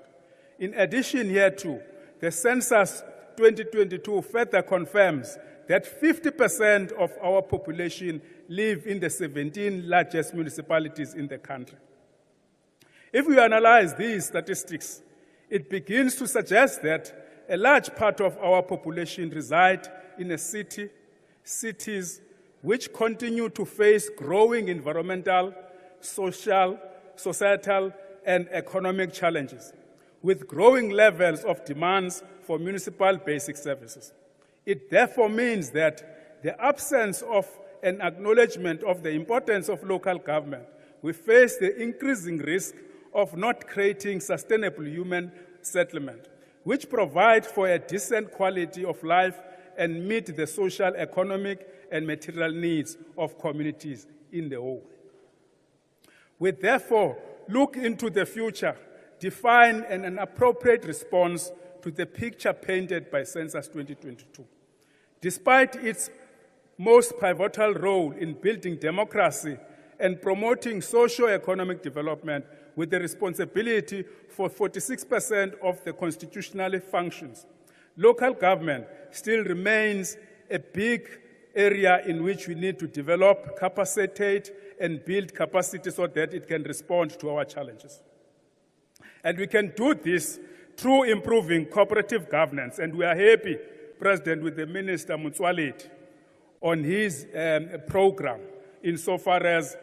In addition hereto, the Census 2022 further confirms that 50% of our population live in the 17 largest municipalities in the country. If we analyze these statistics, it begins to suggest that a large part of our population reside in a cities which continue to face growing environmental, social, societal, and economic challenges, with growing levels of demands for municipal basic services. It therefore means that the absence of an acknowledgement of the importance of local government, we face the increasing risk of not creating sustainable human settlement, which provide for a decent quality of life and meet the social, economic, and material needs of communities in the whole. We therefore look into the future, define an appropriate response to the picture painted by Census 2022. Despite its most pivotal role in building democracy and promoting socio-economic development with the responsibility for 46% of the constitutional functions, local government still remains a big area in which we need to develop, capacitate, and build capacity so that it can respond to our challenges. And we can do this through improving cooperative governance. And we are happy, President, with the Minister Motsoaledi on his program insofar as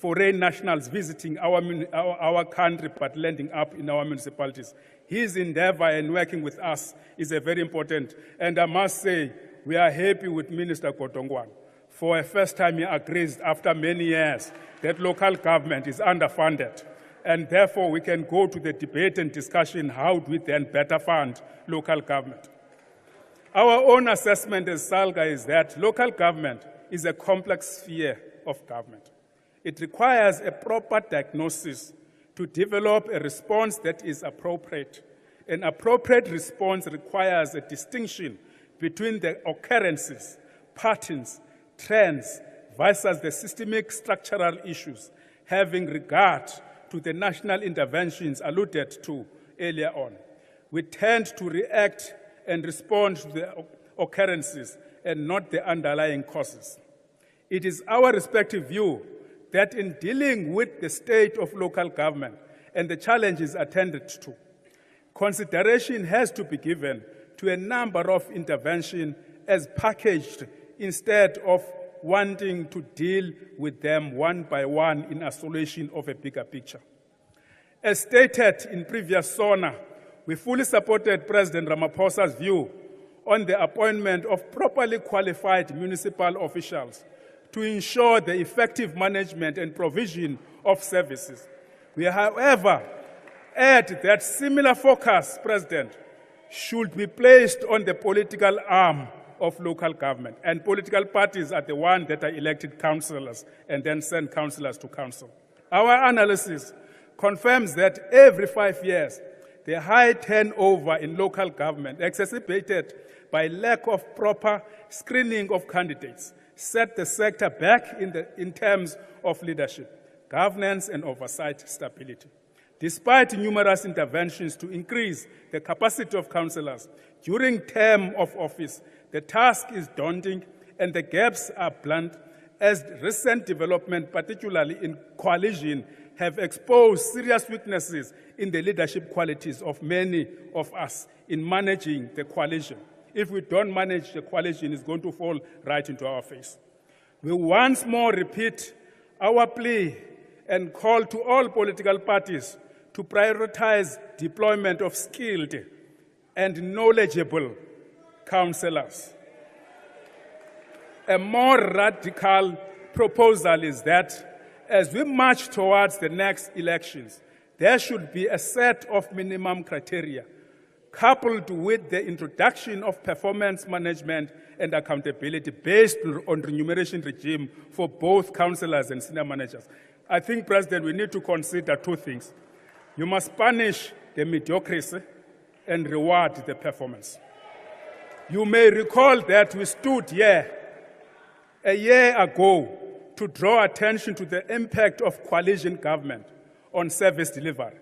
foreign nationals visiting our country but landing up in our municipalities. His endeavor and working with us is a very important. And I must say, we are happy with Minister Kotongwan. For a first time, he agrees after many years that local government is underfunded. And therefore, we can go to the debate and discussion, how do we then better fund local government? Our own assessment as SALGA is that local government is a complex sphere of government. It requires a proper diagnosis to develop a response that is appropriate. An appropriate response requires a distinction between the occurrences, patterns, trends, versus the systemic structural issues, having regard to the national interventions alluded to earlier on. We tend to react and respond to the occurrences and not the underlying causes. It is our respective view that in dealing with the state of local government and the challenges attended to, consideration has to be given to a number of interventions as packaged instead of wanting to deal with them one by one in isolation of a bigger picture. As stated in previous SONA, we fully supported President Ramaphosa's view on the appointment of properly qualified municipal officials to ensure the effective management and provision of services. We, however, add that similar focus, President, should be placed on the political arm of local government. And political parties are the ones that are elected councillors and then send councillors to council. Our analysis confirms that every 5 years, the high turnover in local government, exacerbated by lack of proper screening of candidates, set the sector back in terms of leadership, governance, and oversight stability. Despite numerous interventions to increase the capacity of councillors during term of office, the task is daunting and the gaps are blunt, as recent development, particularly in coalition, have exposed serious weaknesses in the leadership qualities of many of us in managing the coalition. If we don't manage the coalition, it's going to fall right into our face. We once more repeat our plea and call to all political parties to prioritize deployment of skilled and knowledgeable councillors. A more radical proposal is that as we march towards the next elections, there should be a set of minimum criteria coupled with the introduction of performance management and accountability based on remuneration regime for both councillors and senior managers. I think, President, we need to consider two things. You must punish the mediocrity and reward the performance. You may recall that we stood here a year ago to draw attention to the impact of coalition government on service delivery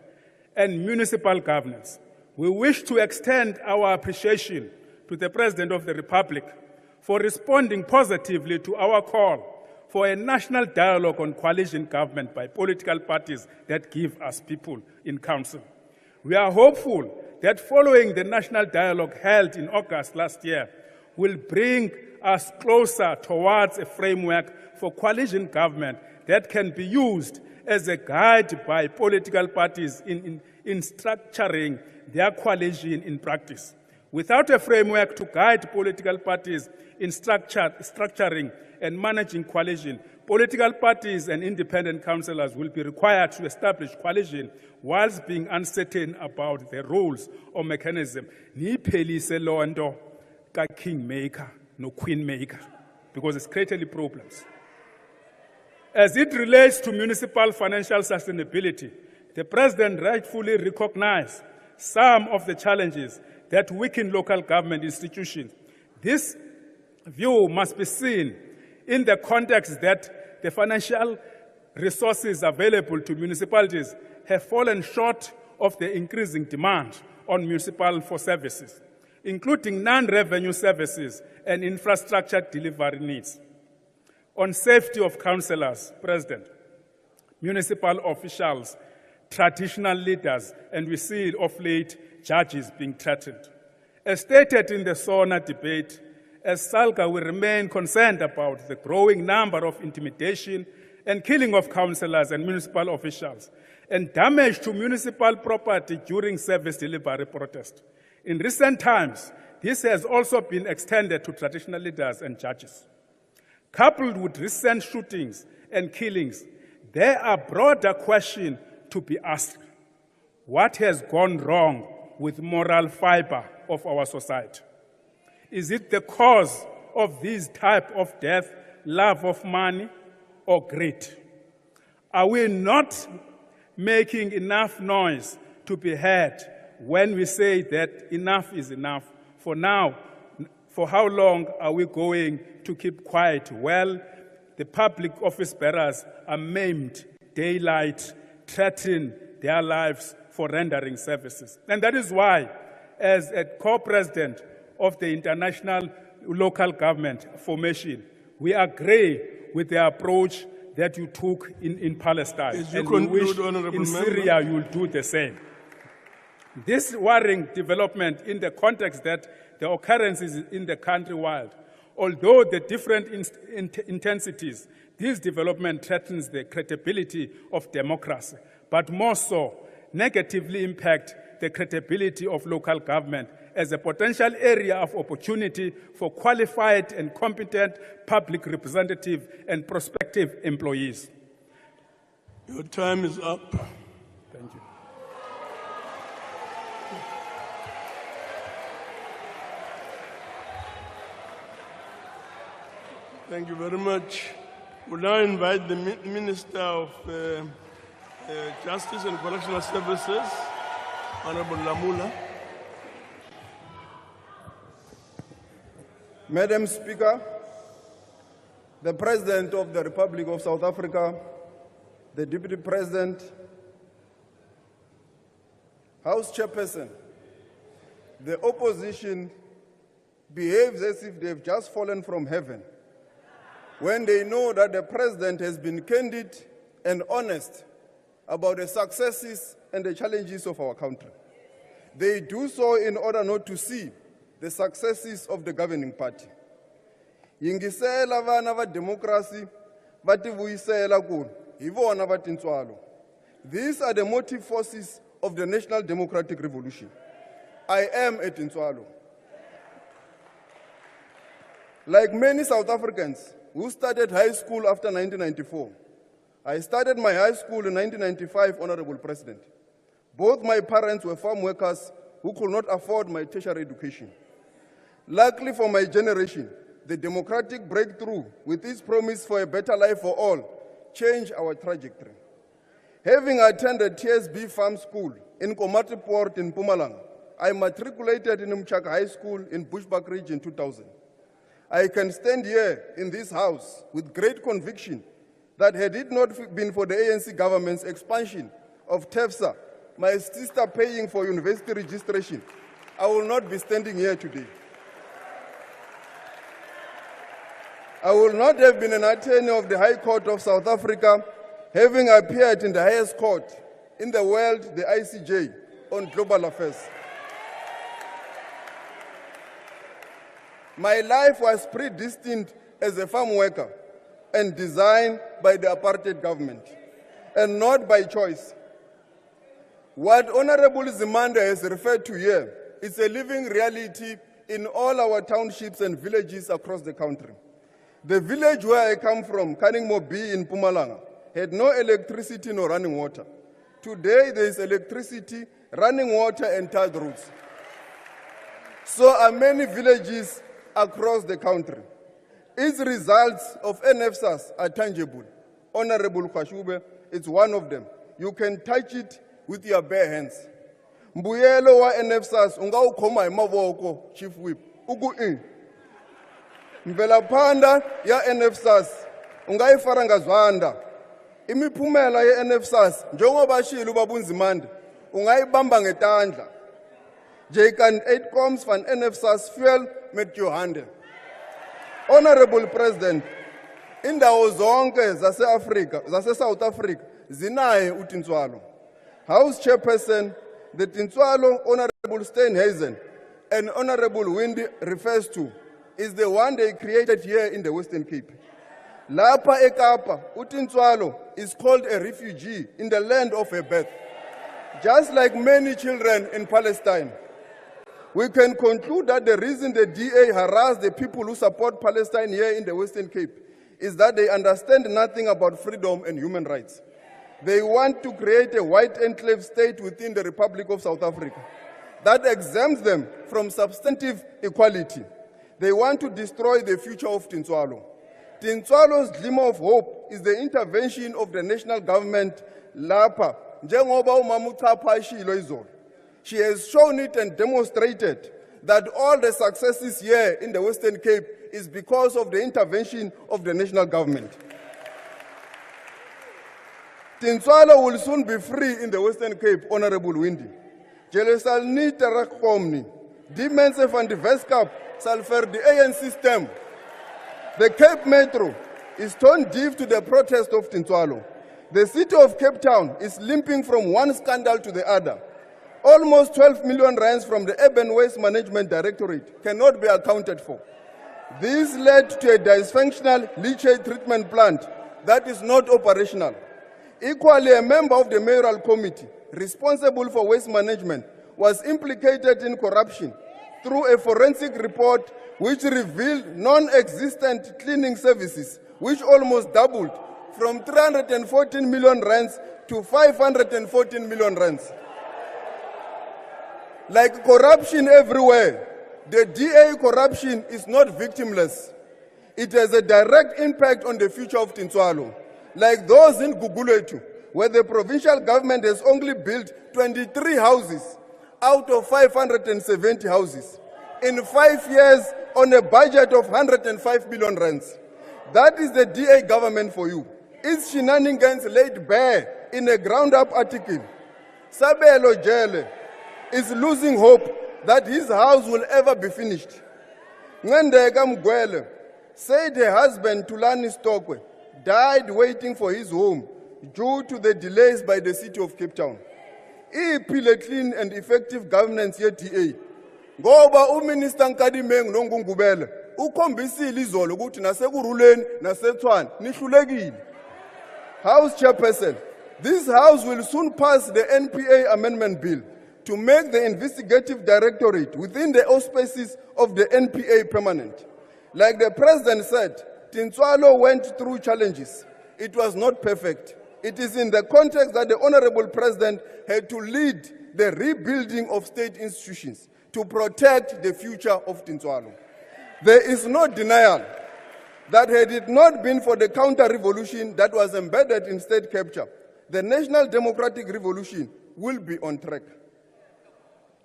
and municipal governance. We wish to extend our appreciation to the President of the Republic for responding positively to our call for a national dialogue on coalition government by political parties that give us people in council. We are hopeful that following the national dialogue held in August last year will bring us closer towards a framework for coalition government that can be used as a guide by political parties in structuring their coalition in practice. Without a framework to guide political parties in structuring and managing coalition, political parties and independent councillors will be required to establish coalition whilst being uncertain about the rules or mechanism. Niphelise lonto ka kingmaker no queenmaker, because it's created problems. As it relates to municipal financial sustainability, the President rightfully recognized some of the challenges that weaken local government institutions. This view must be seen in the context that the financial resources available to municipalities have fallen short of the increasing demand on municipal services, including non-revenue services and infrastructure delivery needs. On safety of councillors, President, municipal officials, traditional leaders, and we see of late judges being threatened. As stated in the SONA debate, as SALGA, we remain concerned about the growing number of intimidation and killing of councillors and municipal officials, and damage to municipal property during service delivery protest. In recent times, this has also been extended to traditional leaders and judges. Coupled with recent shootings and killings, there are broader questions to be asked. What has gone wrong with moral fiber of our society? Is it the cause of this type of death, love of money, or greed? Are we not making enough noise to be heard when we say that enough is enough? For now, for how long are we going to keep quiet? Well, the public office bearers are maimed, daylight, threaten their lives for rendering services. And that is why, as a co-president of the International Local Government Formation, we agree with the approach that you took in Palestine. And we wish in Syria you will do the same. This worrying development in the context that the occurrences in the country wild, although the different intensities, this development threatens the credibility of democracy, but more so, negatively impact the credibility of local government as a potential area of opportunity for qualified and competent public representative and prospective employees. Your time is up. Thank you. Thank you very much. We now invite the Minister of Justice and Correctional Services, Honorable Lamula. Madam Speaker, the President of the Republic of South Africa, the Deputy President, House Chairperson, the opposition behaves as if they've just fallen from heaven when they know that the President has been candid and honest about the successes and the challenges of our country. They do so in order not to see the successes of the governing party. Yingisela vana va democracy, vati vuyisela kuno, hi vona va tintswalo. These are the motive forces of the National Democratic Revolution. I am a Tintswalo. Like many South Africans who started high school after 1994, I started my high school in 1995, Honorable President. Both my parents were farm workers who could not afford my tertiary education. Luckily for my generation, the democratic breakthrough with its promise for a better life for all changed our trajectory. Having attended TSB Farm School in Komati Port in Mpumalanga, I matriculated in Mchaka High School in Bushbuck Ridge in 2000. I can stand here in this house with great conviction that had it not been for the ANC government's expansion of TEFSA, my sister paying for university registration, I will not be standing here today. I will not have been an attorney of the High Court of South Africa, having appeared in the highest court in the world, the ICJ, on global affairs. My life was predestined as a farm worker and designed by the apartheid government, and not by choice. What Honorable Zimanda has referred to here is a living reality in all our townships and villages across the country. The village where I come from, Kaningmo B in Mpumalanga, had no electricity nor running water. Today there is electricity, running water, and tarred roads. So are many villages across the country. Its results of NFSAS are tangible. Honorable Khashube, it's one of them. You can touch it with your bare hands. Mbuyelo wa NFSAS unga ukhoma hi mavoko, Chief Whip. Uku in. Mvelapanda ya NFSAS unga ifara ngazwanda. Imiphumela ya NFSAS njengoba bashilo babunzimande ungayibamba ngetandla. Jy kan uitkoms van NFSAS fuel met jou hande. Honorable President, indawo zonke zase-Afrika, zase-South Africa zinaye uTintswalo. House Chairperson, the Tintswalo Honorable Steenhuisen and Honorable Windy refers to is the one they created here in the Western Cape. Lapa eKapa, uTintswalo is called a refugee in the land of her birth, just like many children in Palestine. We can conclude that the reason the DA harassed the people who support Palestine here in the Western Cape is that they understand nothing about freedom and human rights. They want to create a white enclave state within the Republic of South Africa that exempts them from substantive equality. They want to destroy the future of Tintswalo. Tintswalo's glimmer of hope is the intervention of the national government, Lapa. Njengoba umama uChapha ashilo izolo. She has shown it and demonstrated that all the successes here in the Western Cape is because of the intervention of the national government. Tintswalo will soon be free in the Western Cape, Honorable Windy. Julle sal nie terugkom nie. Die mense van die Weskaap sal vir die ANC stem. The Cape Metro is tone deaf to the protest of Tintswalo. The city of Cape Town is limping from one scandal to the other. Almost 12 million rands from the Urban Waste Management Directorate cannot be accounted for. This led to a dysfunctional leachate treatment plant that is not operational. Equally, a member of the mayoral committee responsible for waste management was implicated in corruption through a forensic report which revealed non-existent cleaning services, which almost doubled from 314 million rands to 514 million rands. Like corruption everywhere, the DA corruption is not victimless. It has a direct impact on the future of Tintswalo. Like those in Guguletu, where the provincial government has only built 23 houses out of 570 houses in 5 years on a budget of 105 million rands. That is the DA government for you. Its shenanigans laid bare in a ground-up article. Sabelo Jele is losing hope that his house will ever be finished. Ngandeka Mgwele said her husband Tulani Stokwe died waiting for his home due to the delays by the city of Cape Town. Iphile clean and effective governance ye-DA. Ngoba uMinister Nkadimeng noNgungubele ukhombisile izolo ukuthi nasekuruleni naseTshwane nihlulekile. House Chairperson, this House will soon pass the NPA Amendment Bill to make the investigative directorate within the auspices of the NPA permanent. Like the President said, Tintswalo went through challenges. It was not perfect. It is in the context that the Honorable President had to lead the rebuilding of state institutions to protect the future of Tintswalo. There is no denial that had it not been for the counter-revolution that was embedded in state capture, the National Democratic Revolution will be on track.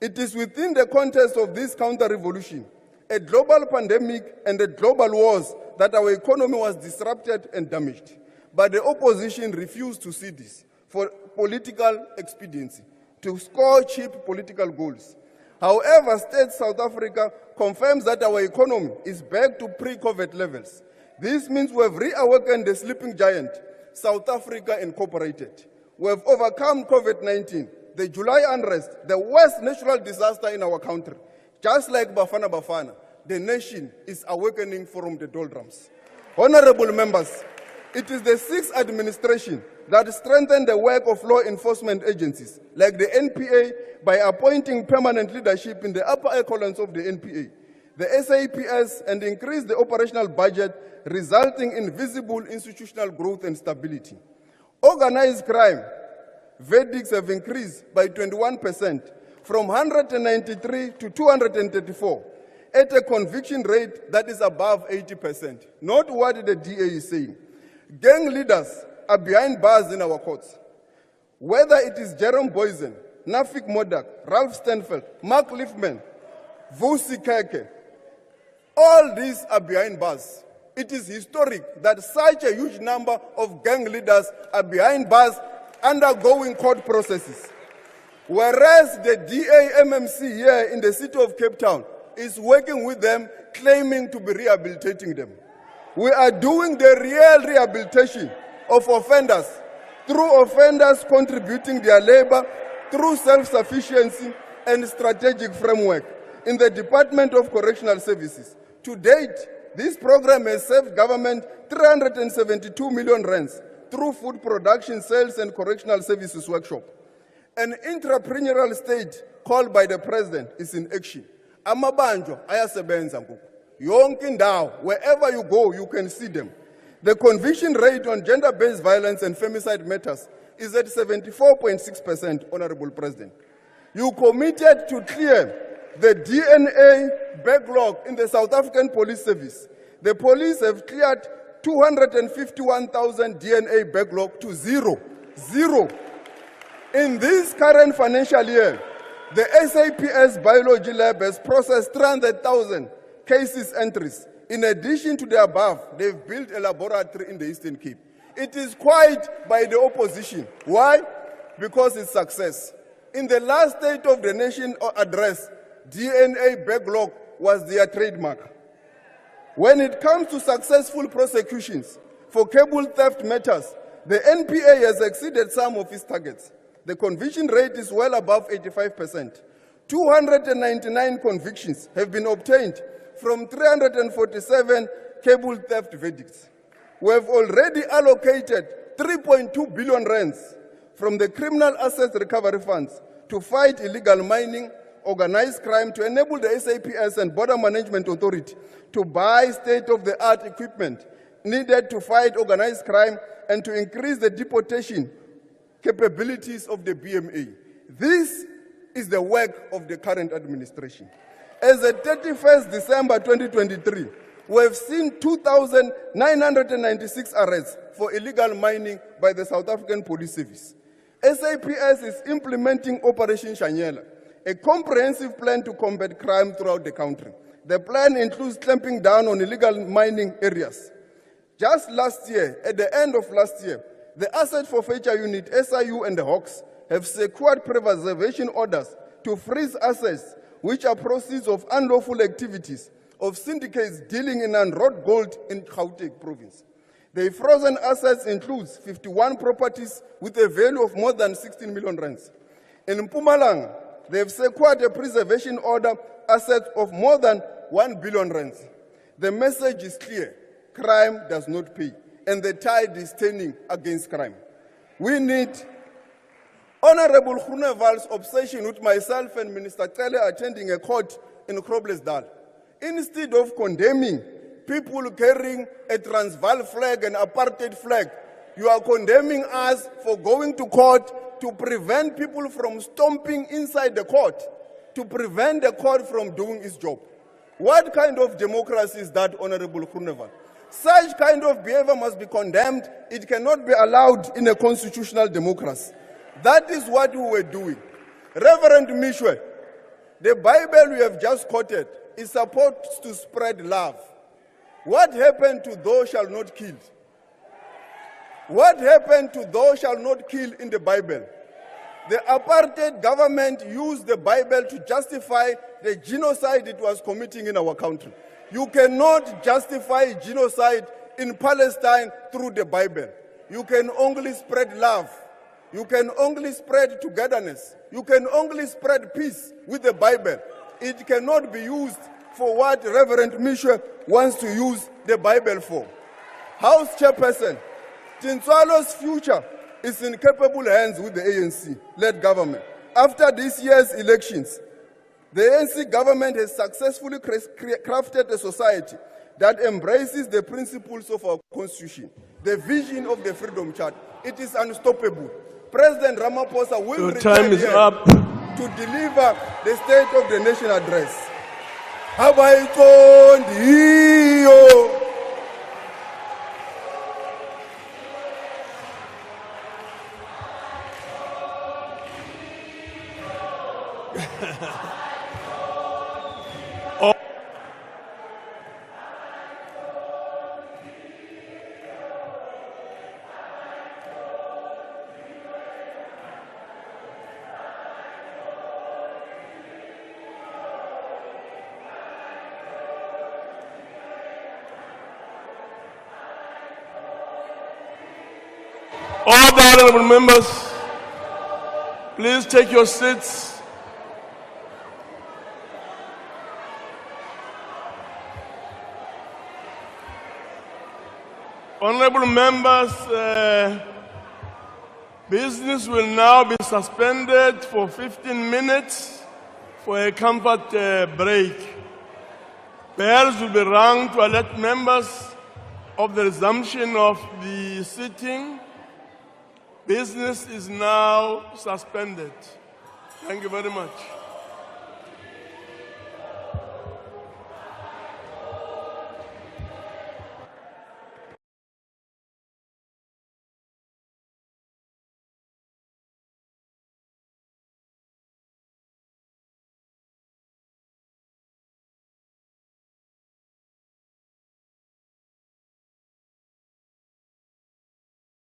It is within the context of this counter-revolution, a global pandemic and a global wars, that our economy was disrupted and damaged. But the opposition refused to see this for political expediency, to score cheap political goals. However, State South Africa confirms that our economy is back to pre-COVID levels. This means we have reawakened the sleeping giant, South Africa Incorporated. We have overcome COVID-19, the July unrest, the worst natural disaster in our country. Just like Bafana Bafana, the nation is awakening from the doldrums. Honorable members, it is the sixth administration that strengthened the work of law enforcement agencies, like the NPA, by appointing permanent leadership in the upper echelons of the NPA, the SAPS, and increased the operational budget, resulting in visible institutional growth and stability. Organized crime verdicts have increased by 21%, from 193 to 234, at a conviction rate that is above 80%. Not what the DA is saying. Gang leaders are behind bars in our courts. Whether it is Jerome Boysen, Nafik Modak, Ralph Stenfeld, Mark Liefman, Vusi Keke, all these are behind bars. It is historic that such a huge number of gang leaders are behind bars undergoing court processes. Whereas the DA-MMC here in the city of Cape Town is working with them, claiming to be rehabilitating them. We are doing the real rehabilitation of offenders, through offenders contributing their labor, through self-sufficiency and strategic framework in the Department of Correctional Services. To date, this program has saved government 372 million rands through food production, sales and correctional services workshop. An entrepreneurial state called by the President is in action. Amabanjo ayasebenza ngoku. Yonke indawo, wherever you go, you can see them. The conviction rate on gender-based violence and femicide matters is at 74.6%, Honorable President. You committed to clear the DNA backlog in the South African Police Service. The police have cleared 251,000 DNA backlog to zero. In this current financial year, the SAPS Biology Lab has processed 300,000 cases entries. In addition to the above, they've built a laboratory in the Eastern Cape. It is quiet by the opposition. Why? Because it's success. In the last State of the Nation address, DNA backlog was their trademark. When it comes to successful prosecutions for cable theft matters, the NPA has exceeded some of its targets. The conviction rate is well above 85%. 299 convictions have been obtained from 347 cable theft verdicts. We have already allocated 3.2 billion rands from the Criminal Assets Recovery Funds to fight illegal mining, organized crime, to enable the SAPS and Border Management Authority to buy state-of-the-art equipment needed to fight organized crime and to increase the deportation capabilities of the BMA. This is the work of the current administration. As of 31st December 2023, we have seen 2,996 arrests for illegal mining by the South African Police Service. SAPS is implementing Operation Shanyela, a comprehensive plan to combat crime throughout the country. The plan includes clamping down on illegal mining areas. Just last year, at the end of last year, the Asset Forfeiture Unit, SIU, and the Hawks have secured preservation orders to freeze assets which are proceeds of unlawful activities of syndicates dealing in unwrought gold in Gauteng province. The frozen assets includes 51 properties with a value of more than 16 million rands. In Mpumalanga, they have secured a preservation order assets of more than 1 billion rands. The message is clear: crime does not pay, and the tide is turning against crime. We need Honorable Groeneval's obsession with myself and Minister Cele attending a court in Groblersdal, instead of condemning people carrying a Transvaal flag and apartheid flag, you are condemning us for going to court to prevent people from stomping inside the court, to prevent the court from doing its job. What kind of democracy is that, Honorable Groeneval? Such kind of behavior must be condemned. It cannot be allowed in a constitutional democracy. That is what we were doing. Reverend Mishwe, the Bible we have just quoted is supposed to spread love. What happened to thou shalt not kill? What happened to thou shalt not kill in the Bible? The apartheid government used the Bible to justify the genocide it was committing in our country. You cannot justify genocide in Palestine through the Bible. You can only spread love. You can only spread togetherness. You can only spread peace with the Bible. It cannot be used for what Reverend Mishwe wants to use the Bible for. House Chairperson, Tintswalo's future is in capable hands with the ANC-led government. After this year's elections, the ANC government has successfully crafted a society that embraces the principles of our constitution, the vision of the Freedom Charter. It is unstoppable. President Ramaphosa will return here to deliver the State of the Nation address. Abayiqondiyo. All the honorable members, please take your seats. Honorable members, business will now be suspended for 15 minutes for a comfort break. Bells will be rung to alert members of the resumption of the sitting. Business is now suspended. Thank you very much.